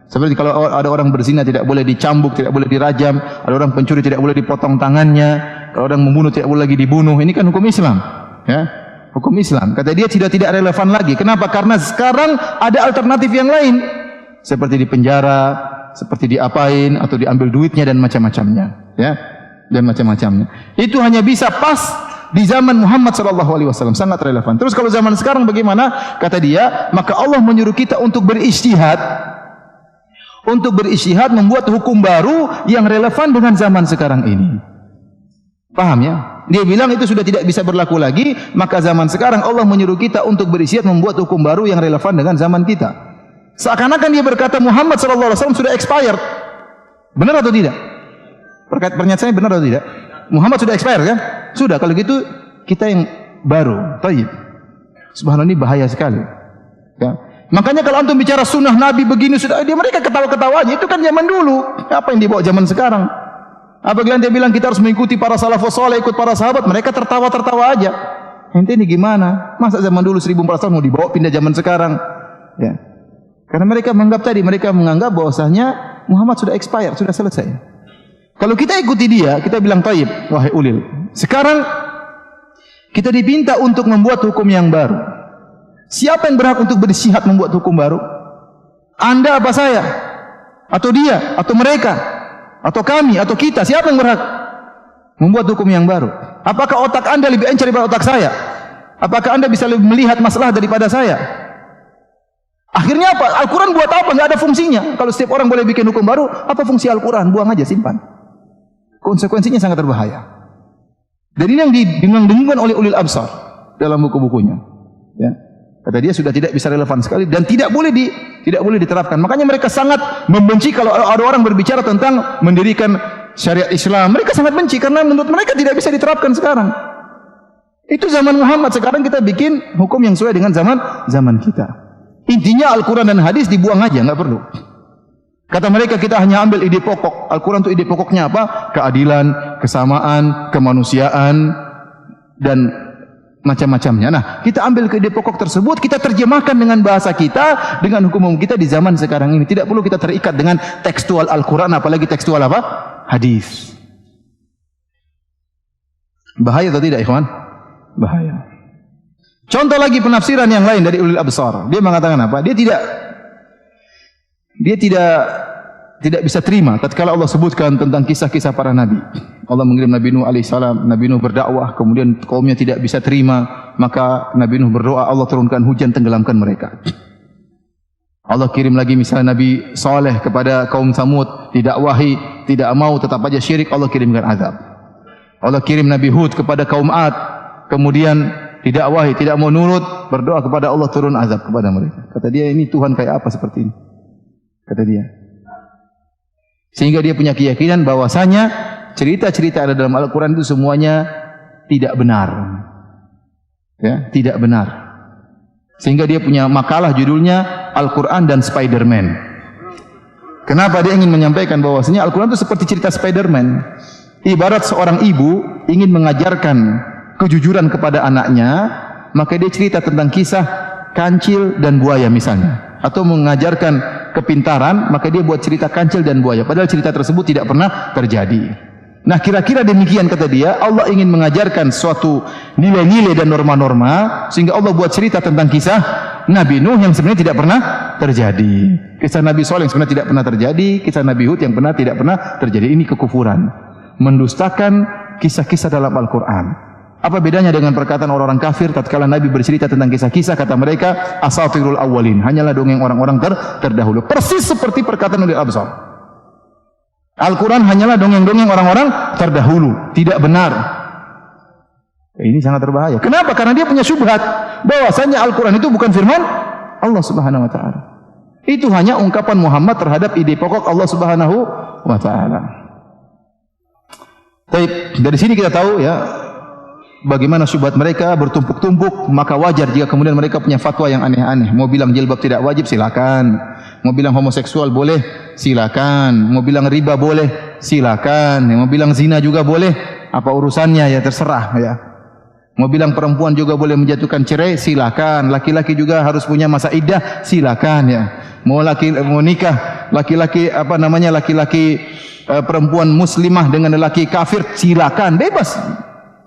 Seperti kalau ada orang berzina tidak boleh dicambuk, tidak boleh dirajam, ada orang pencuri tidak boleh dipotong tangannya, kalau orang membunuh tidak boleh lagi dibunuh. Ini kan hukum Islam, ya. Hukum Islam. Kata dia tidak relevan lagi. Kenapa? Karena sekarang ada alternatif yang lain. Seperti di penjara, seperti diapain, atau diambil duitnya dan macam-macamnya, ya, dan macam-macamnya. Itu hanya bisa pas di zaman Muhammad SAW, sangat relevan. Terus kalau zaman sekarang bagaimana? Kata dia, maka Allah menyuruh kita untuk beristihad, membuat hukum baru yang relevan dengan zaman sekarang ini. Paham ya? Dia bilang itu sudah tidak bisa berlaku lagi, maka zaman sekarang Allah menyuruh kita untuk beristihad membuat hukum baru yang relevan dengan zaman kita. Seakan-akan dia berkata Muhammad SAW sudah expired. Benar atau tidak? Pernyataannya benar atau tidak? Muhammad sudah expired kan? Sudah, kalau gitu kita yang baru. Tayyib. Subhanallah, ini bahaya sekali. Ya. Makanya kalau antum bicara sunnah Nabi begini, sudah dia mereka ketawa-ketawa aja. Itu kan zaman dulu. Apa yang dibawa zaman sekarang? Apabila dia bilang kita harus mengikuti para salafus saleh, ikut para sahabat, mereka tertawa-tertawa aja. Ente ini gimana? Masa zaman dulu 1400 tahun mau dibawa pindah zaman sekarang? Ya. Karena mereka menganggap bahwasanya Muhammad sudah expired, sudah selesai. Kalau kita ikuti dia, kita bilang tayyib, wahai ulil. Sekarang kita diminta untuk membuat hukum yang baru. Siapa yang berhak untuk beristihad membuat hukum baru? Anda apa saya? Atau dia? Atau mereka? Atau kami? Atau kita? Siapa yang berhak membuat hukum yang baru? Apakah otak Anda lebih encer daripada otak saya? Apakah Anda bisa lebih melihat masalah daripada saya? Akhirnya apa? Al-Quran buat apa? Nggak ada fungsinya. Kalau setiap orang boleh bikin hukum baru, apa fungsi Al-Quran? Buang aja, simpan. Konsekuensinya sangat berbahaya. Dan ini yang didengungkan oleh ulil absar. dalam buku-bukunya. Ya. Kata dia sudah tidak bisa relevan sekali dan tidak boleh diterapkan. Makanya mereka sangat membenci kalau ada orang berbicara tentang mendirikan syariat Islam. Mereka sangat benci karena menurut mereka tidak bisa diterapkan sekarang. Itu zaman Muhammad, sekarang kita bikin hukum yang sesuai dengan zaman kita. Intinya Al-Quran dan hadis dibuang aja, nggak perlu. Kata mereka kita hanya ambil ide pokok. Al-Quran itu ide pokoknya apa? Keadilan, kesamaan, kemanusiaan, dan macam-macamnya. Nah, kita ambil ke ide pokok tersebut, kita terjemahkan dengan bahasa kita, dengan hukum kita di zaman sekarang ini. Tidak perlu kita terikat dengan tekstual Al-Quran, apalagi tekstual apa? Hadis. Bahaya atau tidak, ikhwan? Bahaya. Contoh lagi penafsiran yang lain dari ulil absar. Dia mengatakan apa? Dia tidak bisa terima tatkala Allah sebutkan tentang kisah-kisah para nabi. Allah mengirim Nabi Nuh alaihissalam, Nabi Nuh berdakwah, kemudian kaumnya tidak bisa terima, maka Nabi Nuh berdoa, Allah turunkan hujan tenggelamkan mereka. Allah kirim lagi misalnya Nabi Saleh kepada kaum Samud, didakwahi, tidak mau, tetap aja syirik, Allah kirimkan azab. Allah kirim Nabi Hud kepada kaum Ad, kemudian didakwahi, tidak mau nurut, berdoa kepada Allah, turun azab kepada mereka. Kata dia, ini Tuhan kayak apa seperti ini? Kata dia. Sehingga dia punya keyakinan bahwasanya cerita-cerita ada dalam Al-Quran itu semuanya tidak benar. Ya, tidak benar. Sehingga dia punya makalah judulnya Al-Quran dan Spider-Man. Kenapa dia ingin menyampaikan bahwasanya Al-Quran itu seperti cerita Spider-Man. Ibarat seorang ibu ingin mengajarkan kejujuran kepada anaknya, maka dia cerita tentang kisah kancil dan buaya misalnya. Atau mengajarkan kepintaran, maka dia buat cerita kancil dan buaya. Padahal cerita tersebut tidak pernah terjadi. Nah, kira-kira demikian kata dia, Allah ingin mengajarkan suatu nilai-nilai dan norma-norma, sehingga Allah buat cerita tentang kisah Nabi Nuh yang sebenarnya tidak pernah terjadi. Kisah Nabi Saleh yang sebenarnya tidak pernah terjadi, kisah Nabi Hud yang tidak pernah terjadi. Ini kekufuran. Mendustakan kisah-kisah dalam Al-Quran. Apa bedanya dengan perkataan orang-orang kafir tatkala Nabi bercerita tentang kisah-kisah, kata mereka asatirul awwalin, hanyalah dongeng orang-orang terdahulu. Persis seperti perkataan ulil absar. Al-Quran hanyalah dongeng-dongeng orang-orang terdahulu, tidak benar. Ini sangat berbahaya. Kenapa? Karena dia punya syubhat bahwasanya Al-Quran itu bukan firman Allah Subhanahu wa taala. Itu hanya ungkapan Muhammad terhadap ide pokok Allah Subhanahu wa taala. Baik, dari sini kita tahu ya bagaimana syubhat mereka bertumpuk-tumpuk, maka wajar jika kemudian mereka punya fatwa yang aneh-aneh. Mau bilang jilbab tidak wajib, silakan. Mau bilang homoseksual boleh, silakan. Mau bilang riba boleh, silakan. Mau bilang zina juga boleh, apa urusannya ya, terserah ya. Mau bilang perempuan juga boleh menjatuhkan cerai, silakan. Laki-laki juga harus punya masa iddah, silakan ya. Mau nikah laki-laki perempuan muslimah dengan lelaki kafir, silakan, bebas.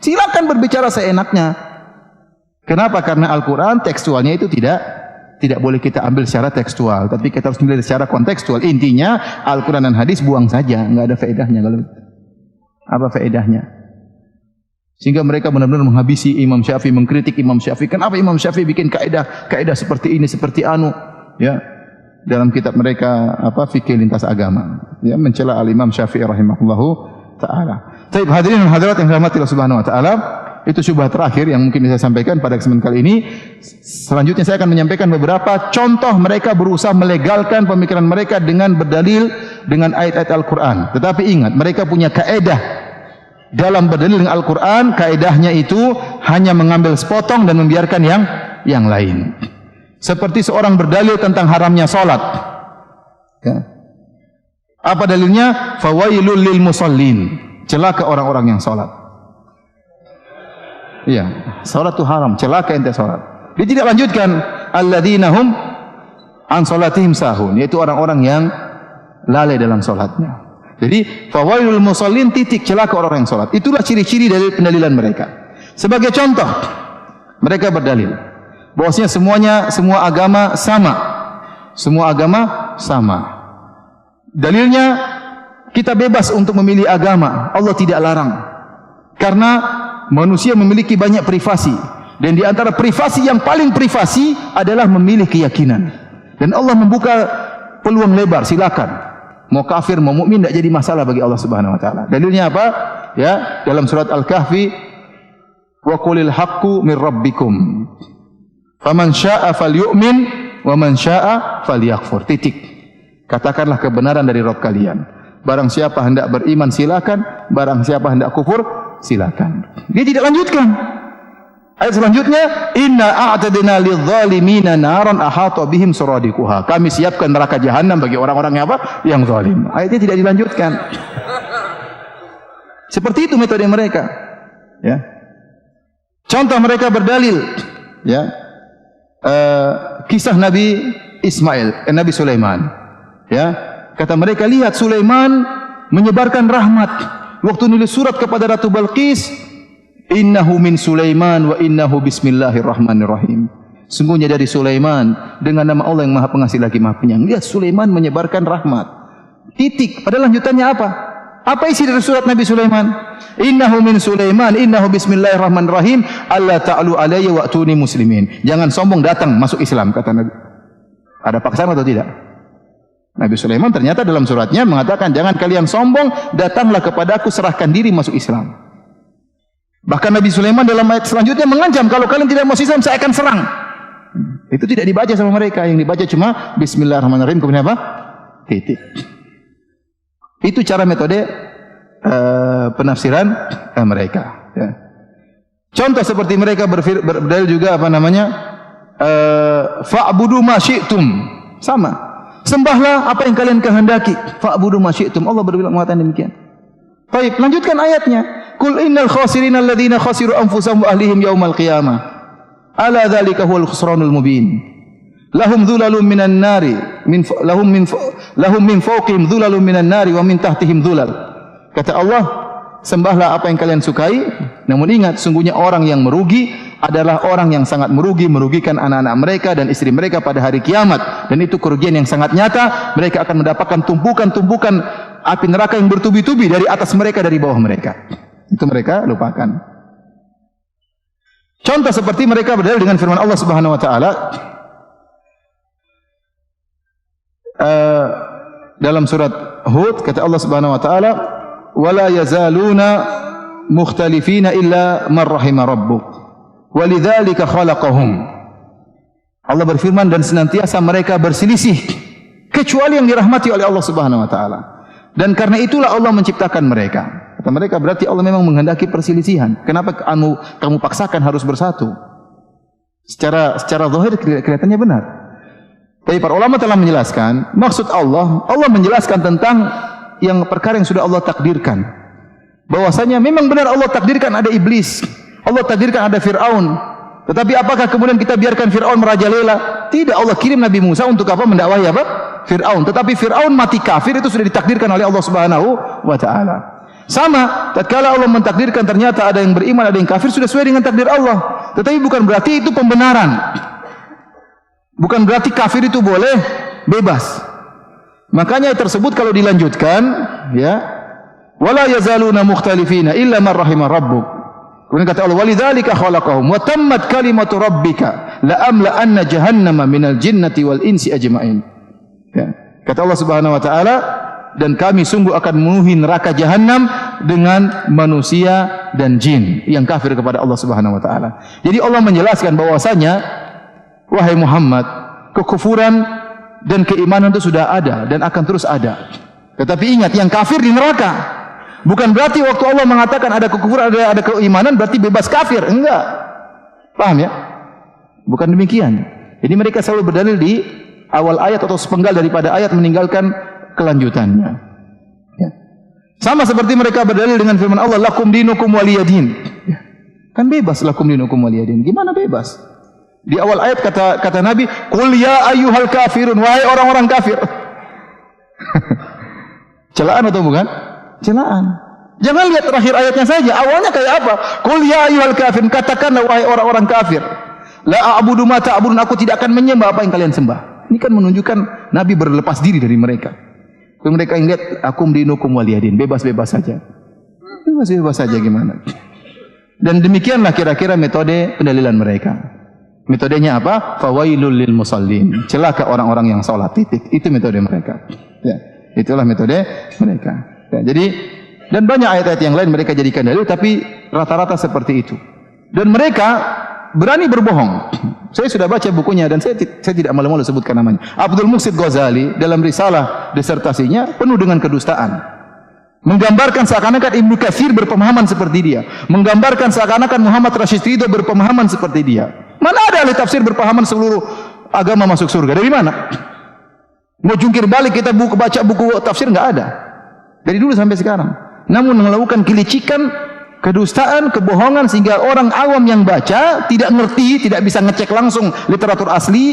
Silakan berbicara seenaknya. Kenapa? Karena Al-Quran tekstualnya itu tidak boleh kita ambil secara tekstual, tapi kita harus melihat secara kontekstual. Intinya Al-Quran dan hadis buang saja, enggak ada faedahnya. Apa faedahnya? Sehingga mereka benar-benar menghabisi Imam Syafi'i, mengkritik Imam Syafi'i. Kenapa Imam Syafi'i bikin kaidah seperti ini, seperti anu? Ya, dalam kitab mereka fikih lintas agama. Ya, mencela Al-Imam Syafi'i rahimahullahu taala. Baik, hadirin dan hadirat yang dirahmati Allah Subhanahu wa taala, itu syubhat terakhir yang mungkin saya sampaikan pada kesempatan kali ini. Selanjutnya saya akan menyampaikan beberapa contoh mereka berusaha melegalkan pemikiran mereka dengan berdalil dengan ayat-ayat Al-Qur'an. Tetapi ingat, mereka punya kaidah dalam berdalil dengan Al-Qur'an, kaidahnya itu hanya mengambil sepotong dan membiarkan yang lain. Seperti seorang berdalil tentang haramnya salat. Ya. Apa dalilnya? Fawailul lil musallin. Celaka orang-orang yang salat. Iya, salat itu haram, celaka ente salat. Dia tidak lanjutkan alladzina hum an salatihim sahun, yaitu orang-orang yang lalai dalam salatnya. Jadi fawailul musallin titik, celaka orang yang salat. Itulah ciri-ciri dari pendalilan mereka. Sebagai contoh, mereka berdalil bahwasanya semua agama sama. Semua agama sama. Dalilnya kita bebas untuk memilih agama, Allah tidak larang. Karena manusia memiliki banyak privasi, dan di antara privasi yang paling privasi adalah memilih keyakinan. Dan Allah membuka peluang lebar, silakan. Mau kafir, mau mukmin, tidak jadi masalah bagi Allah Subhanahu wa taala. Dalilnya apa? Ya, dalam surat Al-Kahfi wa qulil haqqu min rabbikum. Faman syaa'a falyu'min wa man syaa'a falyakfur. Titik. Katakanlah kebenaran dari Rabb kalian. Barang siapa hendak beriman silakan, barang siapa hendak kufur silakan. Dia tidak lanjutkan. Ayat selanjutnya, inna a'tadna lidh-dhalimina naran ahata bihim suradiquha. Kami siapkan neraka jahanam bagi orang-orang yang apa? Yang zalim. Ayatnya tidak dilanjutkan. Seperti itu metode mereka. Ya. Contoh mereka berdalil, ya. Kisah Nabi Ismail, Nabi Sulaiman. Ya, kata mereka, lihat Sulaiman menyebarkan rahmat. Waktu nulis surat kepada Ratu Balqis, innahu min Sulaiman wa innahu bismillahirrahmanirrahim. Sungguhnya dari Sulaiman dengan nama Allah yang Maha Pengasih lagi Maha Penyayang. Lihat Sulaiman menyebarkan rahmat. Titik. Padahal lanjutannya apa? Apa isi dari surat Nabi Sulaiman? Innahu min Sulaiman, innahu bismillahirrahmanirrahim, alla ta'lu alayya wa'tuni muslimin. Jangan sombong, datang masuk Islam, kata Nabi. Ada paksaan atau tidak? Nabi Sulaiman ternyata dalam suratnya mengatakan, jangan kalian sombong, datanglah kepadaku, serahkan diri masuk Islam. Bahkan Nabi Sulaiman dalam ayat selanjutnya mengancam, kalau kalian tidak masuk Islam, saya akan serang. Itu tidak dibaca sama mereka, yang dibaca cuma bismillahirrahmanirrahim, kemudian apa? Titik. Itu cara metode penafsiran mereka. Ya. Contoh seperti mereka berdalil juga apa namanya? Fa'budu ma syi'tum. Sama. Sembahlah apa yang kalian kehendaki. Fa'budu ma syi'tum. Allah berbilang mengatakan demikian. Baik, lanjutkan ayatnya. Qul innal khasirina alladziina khasiru anfusahum wa ahlihim yaumal qiyamah. Ala dzalika huwal khusranul mubin. Lahum dhulalun minan nari lahum min fawqihim dhulalun minan nari wa min tahtihim dhulal. Kata Allah, sembahlah apa yang kalian sukai, namun ingat sungguhnya orang yang merugi adalah orang yang sangat merugikan anak-anak mereka dan istri mereka pada hari kiamat, dan itu kerugian yang sangat nyata. Mereka akan mendapatkan tumpukan-tumpukan api neraka yang bertubi-tubi dari atas mereka, dari bawah mereka. Itu mereka lupakan. Contoh seperti mereka berdalil dengan firman Allah Subhanahu wa taala dalam surat Hud, kata Allah Subhanahu wa taala, wala yazaluna mukhtalifina illa man rahima rabbuk walidzalika khalaqahum. Allah berfirman, dan senantiasa mereka berselisih kecuali yang dirahmati oleh Allah Subhanahu wa taala, dan karena itulah Allah menciptakan mereka. Kata mereka, berarti Allah memang menghendaki perselisihan. Kenapa kamu paksakan harus bersatu? Secara zahir kelihatannya benar. Tapi para ulama telah menjelaskan, maksud Allah menjelaskan tentang yang perkara yang sudah Allah takdirkan. Bahwasanya memang benar Allah takdirkan ada iblis, Allah takdirkan ada Fir'aun. Tetapi apakah kemudian kita biarkan Fir'aun merajalela? Tidak, Allah kirim Nabi Musa untuk apa? Mendakwahi apa? Fir'aun. Tetapi Fir'aun mati kafir, itu sudah ditakdirkan oleh Allah Subhanahu wa taala. Sama, tatkala Allah mentakdirkan ternyata ada yang beriman, ada yang kafir, sudah sesuai dengan takdir Allah. Tetapi bukan berarti itu pembenaran. Bukan berarti kafir itu boleh bebas. Makanya tersebut kalau dilanjutkan, ya, wala yazaluna mukhtalifina illa man rahima rabbuk. Kemudian kata Allah, walidzalika khalaqahum wa tammat kalimatu rabbika la amla anna jahannama minal jinnati wal insi ajma'in. Ya. Kata Allah Subhanahu wa taala, dan kami sungguh akan memenuhi neraka jahanam dengan manusia dan jin yang kafir kepada Allah Subhanahu wa taala. Jadi Allah menjelaskan bahwasanya, wahai Muhammad, kekufuran dan keimanan itu sudah ada dan akan terus ada. Tetapi ingat, yang kafir di neraka. Bukan berarti waktu Allah mengatakan ada kekufuran, ada keimanan, berarti bebas kafir. Enggak. Paham ya? Bukan demikian. Jadi mereka selalu berdalil di awal ayat atau sepenggal daripada ayat, meninggalkan kelanjutannya. Ya. Sama seperti mereka berdalil dengan firman Allah, lakum dinukum waliyadin. Ya. Kan bebas lakum dinukum waliyadin. Gimana bebas? Di awal ayat kata Nabi, qul ya ayyuhal kafirun, wahai orang-orang kafir. Celaan atau bukan? Celaan. Jangan lihat terakhir ayatnya saja, awalnya kayak apa? Qul ya ayyuhal kafirun, katakanlah wahai orang-orang kafir, la a'budu ma ta'budun, aku tidak akan menyembah apa yang kalian sembah. Ini kan menunjukkan Nabi berlepas diri dari mereka. Mereka yang lihat, akum dinukum waliyadin, bebas-bebas saja. Bebas-bebas saja gimana? Dan demikianlah kira-kira metode pendalilan mereka. Metodenya apa? Fawailul lil musallin. Celaka orang-orang yang salat, titik. Itu metode mereka. Ya, itulah metode mereka. Ya, jadi, dan banyak ayat-ayat yang lain mereka jadikan dalil, tapi rata-rata seperti itu. Dan mereka berani berbohong. Saya sudah baca bukunya dan saya tidak malu-malu sebutkan namanya. Abdul Muhsin Ghazali dalam risalah disertasinya penuh dengan kedustaan. Menggambarkan seakan-akan Ibnu Katsir berpemahaman seperti dia. Menggambarkan seakan-akan Muhammad Rashid Ridho berpemahaman seperti dia. Mana ada ahli tafsir berpemahaman seluruh agama masuk surga? Dari mana? Mau jungkir balik kita baca buku tafsir nggak ada. Dari dulu sampai sekarang. Namun melakukan kelicikan, kedustaan, kebohongan sehingga orang awam yang baca tidak ngerti, tidak bisa ngecek langsung literatur asli,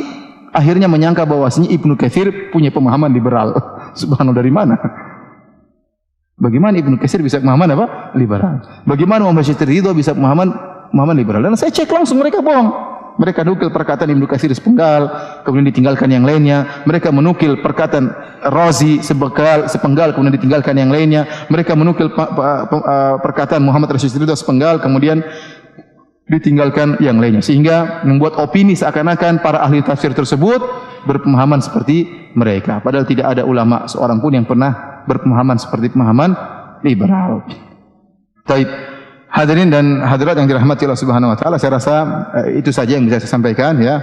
akhirnya menyangka bahwasanya Ibnu Katsir punya pemahaman liberal. Subhanallah, dari mana? Bagaimana Ibnu Katsir bisa pemahaman apa? Liberal. Bagaimana Muhammad Rashid Ridho bisa pemahaman liberal? Dan saya cek langsung mereka bohong. Mereka nukil perkataan Ibnu Katsir sepenggal, kemudian ditinggalkan yang lainnya. Mereka menukil perkataan Razi sepenggal, kemudian ditinggalkan yang lainnya. Mereka menukil perkataan Muhammad Rashid Ridho sepenggal, kemudian ditinggalkan yang lainnya. Sehingga membuat opini seakan-akan para ahli tafsir tersebut berpemahaman seperti mereka. Padahal tidak ada ulama seorang pun yang pernah berpemahaman seperti pemahaman liberal. Baik. Hadirin dan hadirat yang dirahmati Allah Subhanahu wa taala, saya rasa itu saja yang bisa saya sampaikan ya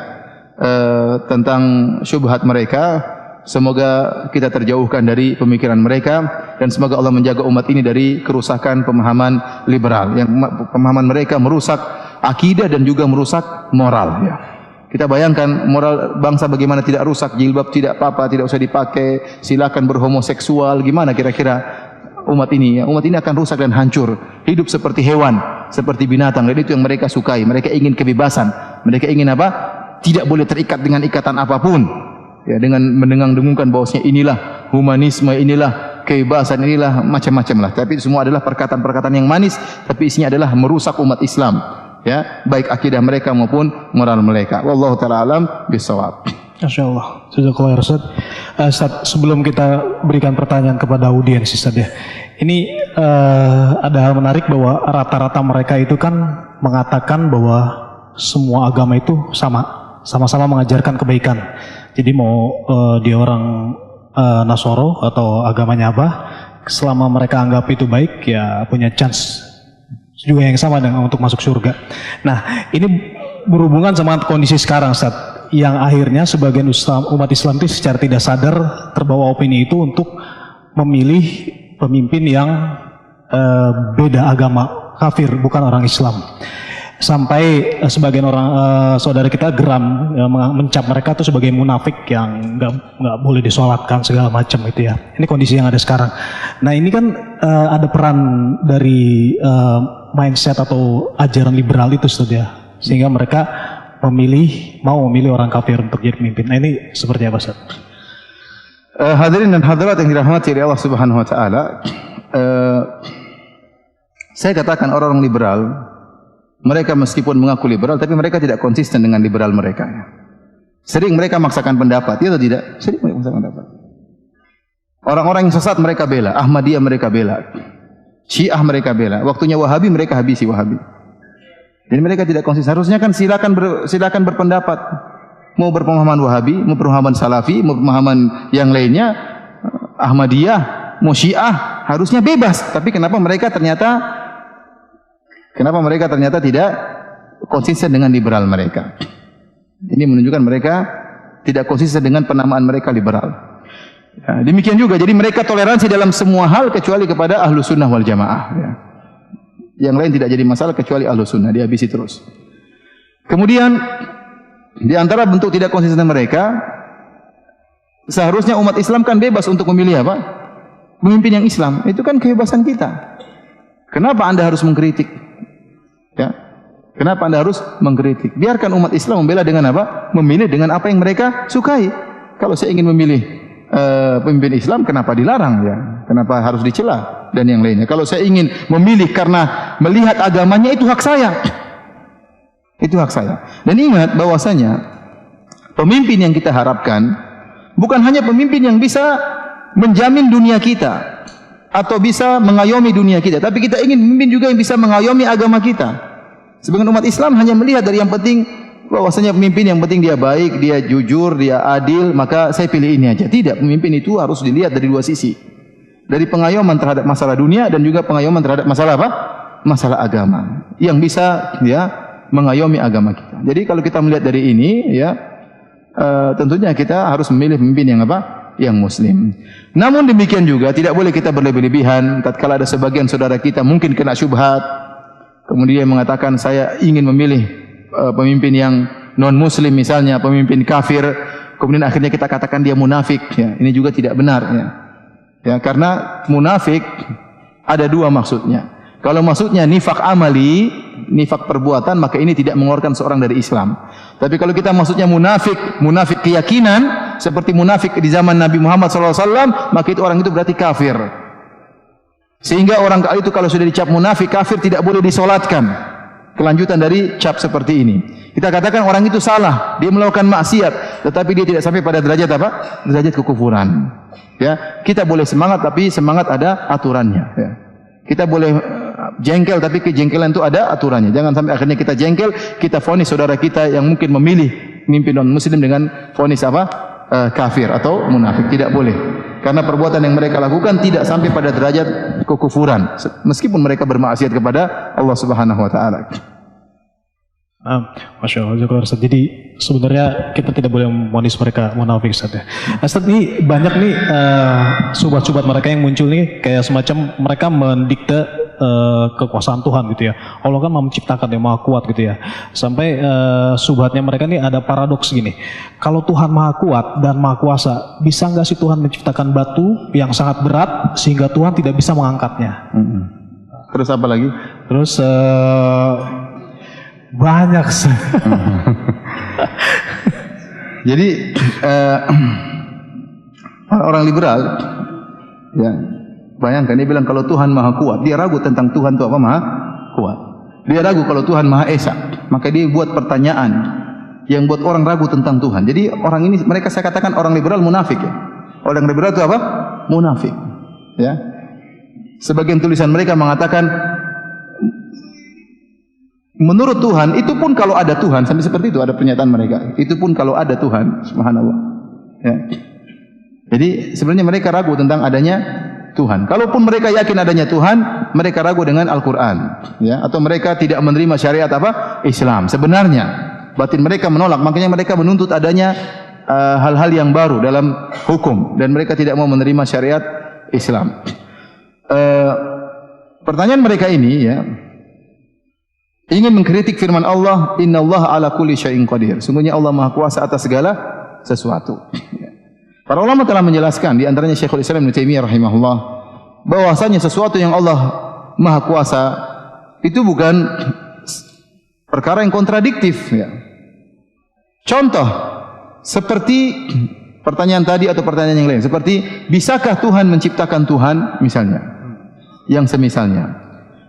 tentang syubhat mereka. Semoga kita terjauhkan dari pemikiran mereka dan semoga Allah menjaga umat ini dari kerusakan pemahaman liberal yang pemahaman mereka merusak akidah dan juga merusak moral ya. Kita bayangkan moral bangsa bagaimana tidak rusak, jilbab tidak apa-apa, tidak usah dipakai, silakan berhomoseksual, gimana kira-kira umat ini ya, umat ini akan rusak dan hancur, hidup seperti hewan, seperti binatang. Dan itu yang mereka sukai. Mereka ingin kebebasan. Mereka ingin apa? Tidak boleh terikat dengan ikatan apapun. Ya, dengan mendengung-dengungkan bahwasanya inilah humanisme, inilah kebebasan, inilah macam-macam lah. Tapi itu semua adalah perkataan-perkataan yang manis, tapi isinya adalah merusak umat Islam. Ya, baik akidah mereka maupun moral mereka. Wallahu taala alam bisawab. Insyaallah. Jazakallahu khairan Ustaz. Ustaz, sebelum kita berikan pertanyaan kepada audiens Ustaz ya. Ini ada hal menarik bahwa rata-rata mereka itu kan mengatakan bahwa semua agama itu sama-sama mengajarkan kebaikan. Jadi mau dia orang Nasoro atau agamanya apa, selama mereka anggap itu baik ya punya chance juga yang sama dengan untuk masuk surga. Nah, ini berhubungan sama kondisi sekarang Ustaz, yang akhirnya sebagian umat Islam itu secara tidak sadar terbawa opini itu untuk memilih pemimpin yang beda agama, kafir, bukan orang Islam. Sampai sebagian orang saudara kita geram mencap mereka itu sebagai munafik yang nggak boleh disolatkan segala macam itu ya. Ini kondisi yang ada sekarang. Nah ini kan ada peran dari mindset atau ajaran liberal itu Ustaz ya, sehingga mereka mau memilih orang kafir untuk jadi pemimpin. Nah ini seperti apa Ustaz? Hadirin dan hadirat yang dirahmati oleh Allah Subhanahu wa taala, saya katakan orang-orang liberal, mereka meskipun mengaku liberal tapi mereka tidak konsisten dengan liberal mereka. Sering mereka memaksakan pendapat, ya atau tidak? Sering mereka memaksakan pendapat. Orang-orang yang sesat mereka bela, Ahmadiyah mereka bela, Syiah mereka bela, waktunya Wahabi mereka habisi Wahabi. Jadi mereka tidak konsisten. Harusnya kan silakan berpendapat. Mau berpemahaman Wahabi, mau berpemahaman Salafi, mau berpemahaman yang lainnya, Ahmadiyah, mau Syiah, harusnya bebas. Tapi kenapa mereka ternyata tidak konsisten dengan liberal mereka? Ini menunjukkan mereka tidak konsisten dengan penamaan mereka liberal. Ya, demikian juga. Jadi mereka toleransi dalam semua hal kecuali kepada Ahlus Sunnah wal Jamaah. Ya. Yang lain tidak jadi masalah kecuali Ahlus Sunnah, dihabisi terus. Kemudian di antara bentuk tidak konsisten mereka, seharusnya umat Islam kan bebas untuk memilih apa? Pemimpin yang Islam. Itu kan kebebasan kita. Kenapa Anda harus mengkritik? Ya. Kenapa Anda harus mengkritik? Biarkan umat Islam membela dengan apa? Memilih dengan apa yang mereka sukai. Kalau saya ingin memilih pemimpin Islam, kenapa dilarang ya? Kenapa harus dicela dan yang lainnya? Kalau saya ingin memilih karena melihat agamanya, itu hak saya. Itu hak saya. Dan ingat bahwasanya pemimpin yang kita harapkan bukan hanya pemimpin yang bisa menjamin dunia kita atau bisa mengayomi dunia kita, tapi kita ingin pemimpin juga yang bisa mengayomi agama kita. Sebagian umat Islam hanya melihat dari yang penting, bahwasanya pemimpin yang penting dia baik, dia jujur, dia adil, maka saya pilih ini aja. Tidak, pemimpin itu harus dilihat dari dua sisi. Dari pengayoman terhadap masalah dunia dan juga pengayoman terhadap masalah apa? Masalah agama. Yang bisa ya mengayomi agama kita. Jadi kalau kita melihat dari ini, ya tentunya kita harus memilih pemimpin yang apa? Yang muslim. Namun demikian juga tidak boleh kita berlebih-lebihan tatkala ada sebagian saudara kita mungkin kena syubhat, kemudian mengatakan saya ingin memilih pemimpin yang non muslim misalnya, pemimpin kafir, kemudian akhirnya kita katakan dia munafik, ya. Ini juga tidak benar, ya. Ya, karena munafik ada dua maksudnya. Kalau maksudnya nifak amali, nifak perbuatan, maka ini tidak mengeluarkan seorang dari Islam. Tapi kalau kita maksudnya munafik, munafik keyakinan, seperti munafik di zaman Nabi Muhammad SAW, maka itu orang itu berarti kafir. Sehingga orang itu kalau sudah dicap munafik, kafir, tidak boleh disolatkan. Kelanjutan dari cap seperti ini. Kita katakan orang itu salah, dia melakukan maksiat, tetapi dia tidak sampai pada derajat apa? Derajat kekufuran. Ya, kita boleh semangat, tapi semangat ada aturannya. Ya. Kita boleh jengkel, tapi kejengkelan itu ada aturannya. Jangan sampai akhirnya kita jengkel, kita vonis saudara kita yang mungkin memilih pemimpin non muslim dengan vonis apa? Kafir atau munafik. Tidak boleh. Karena perbuatan yang mereka lakukan tidak sampai pada derajat kekufuran, meskipun mereka bermaksiat kepada Allah Subhanahu wa taala. Masya Allah, Ustaz. Jadi sebenarnya kita tidak boleh memonis mereka munafik, Ustaz, ya. Ustaz, ini banyak nih subhat-subhat mereka yang muncul nih, kayak semacam mereka mendikte kekuasaan Tuhan gitu ya. Allah kan menciptakan yang maha kuat gitu ya. Sampai subhatnya mereka nih ada paradoks gini. Kalau Tuhan maha kuat dan maha kuasa, bisa nggak sih Tuhan menciptakan batu yang sangat berat sehingga Tuhan tidak bisa mengangkatnya? Terus apa lagi? Terus banyak. Jadi orang liberal, ya, bayangkan dia bilang kalau Tuhan maha kuat, dia ragu tentang Tuhan itu apa maha kuat. Dia ragu kalau Tuhan maha esa, maka dia buat pertanyaan yang buat orang ragu tentang Tuhan. Jadi orang ini, mereka saya katakan orang liberal munafik, ya. Orang liberal itu apa? Munafik. Ya. Sebagian tulisan mereka mengatakan menurut Tuhan, itu pun kalau ada Tuhan, sampai seperti itu ada pernyataan mereka. Itu pun kalau ada Tuhan, subhanallah. Ya. Jadi sebenarnya mereka ragu tentang adanya Tuhan. Kalaupun mereka yakin adanya Tuhan, mereka ragu dengan Al-Quran, ya. Atau mereka tidak menerima syariat apa? Islam. Sebenarnya batin mereka menolak, makanya mereka menuntut adanya hal-hal yang baru dalam hukum, dan mereka tidak mau menerima syariat Islam. Pertanyaan mereka ini, ya, ingin mengkritik firman Allah, innallaha ala kulli syai'in qadir. Sungguhnya Allah Maha Kuasa atas segala sesuatu. Para ulama telah menjelaskan, di antaranya Syekhul Islam Ibnu Taimiyah rahimahullah, bahwasanya sesuatu yang Allah Maha Kuasa itu bukan perkara yang kontradiktif, ya. Contoh seperti pertanyaan tadi atau pertanyaan yang lain, seperti bisakah Tuhan menciptakan Tuhan misalnya, yang semisalnya.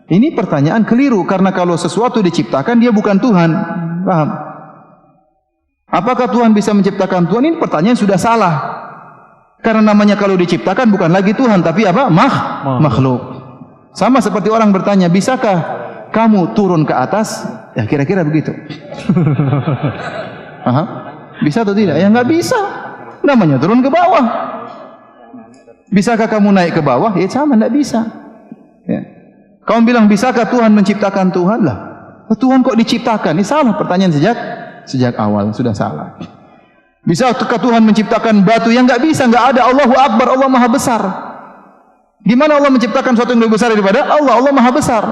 Ini pertanyaan keliru, karena kalau sesuatu diciptakan dia bukan Tuhan. Paham? Apakah Tuhan bisa menciptakan Tuhan? Ini pertanyaan sudah salah. Karena namanya kalau diciptakan bukan lagi Tuhan, tapi apa? Makhluk. Sama seperti orang bertanya, bisakah kamu turun ke atas? Ya kira-kira begitu. Aha. Bisa atau tidak? Ya nggak bisa. Namanya turun ke bawah. Bisakah kamu naik ke bawah? Ya sama, nggak bisa. Ya. Kamu bilang bisakah Tuhan menciptakan Tuhan? Lah, Tuhan kok diciptakan? Ini salah pertanyaan sejak awal, sudah salah. Bisakah Tuhan menciptakan batu? Yang enggak bisa, enggak ada. Allahu Akbar, Allah Maha Besar. Gimana Allah menciptakan sesuatu yang lebih besar daripada Allah? Allah Maha Besar.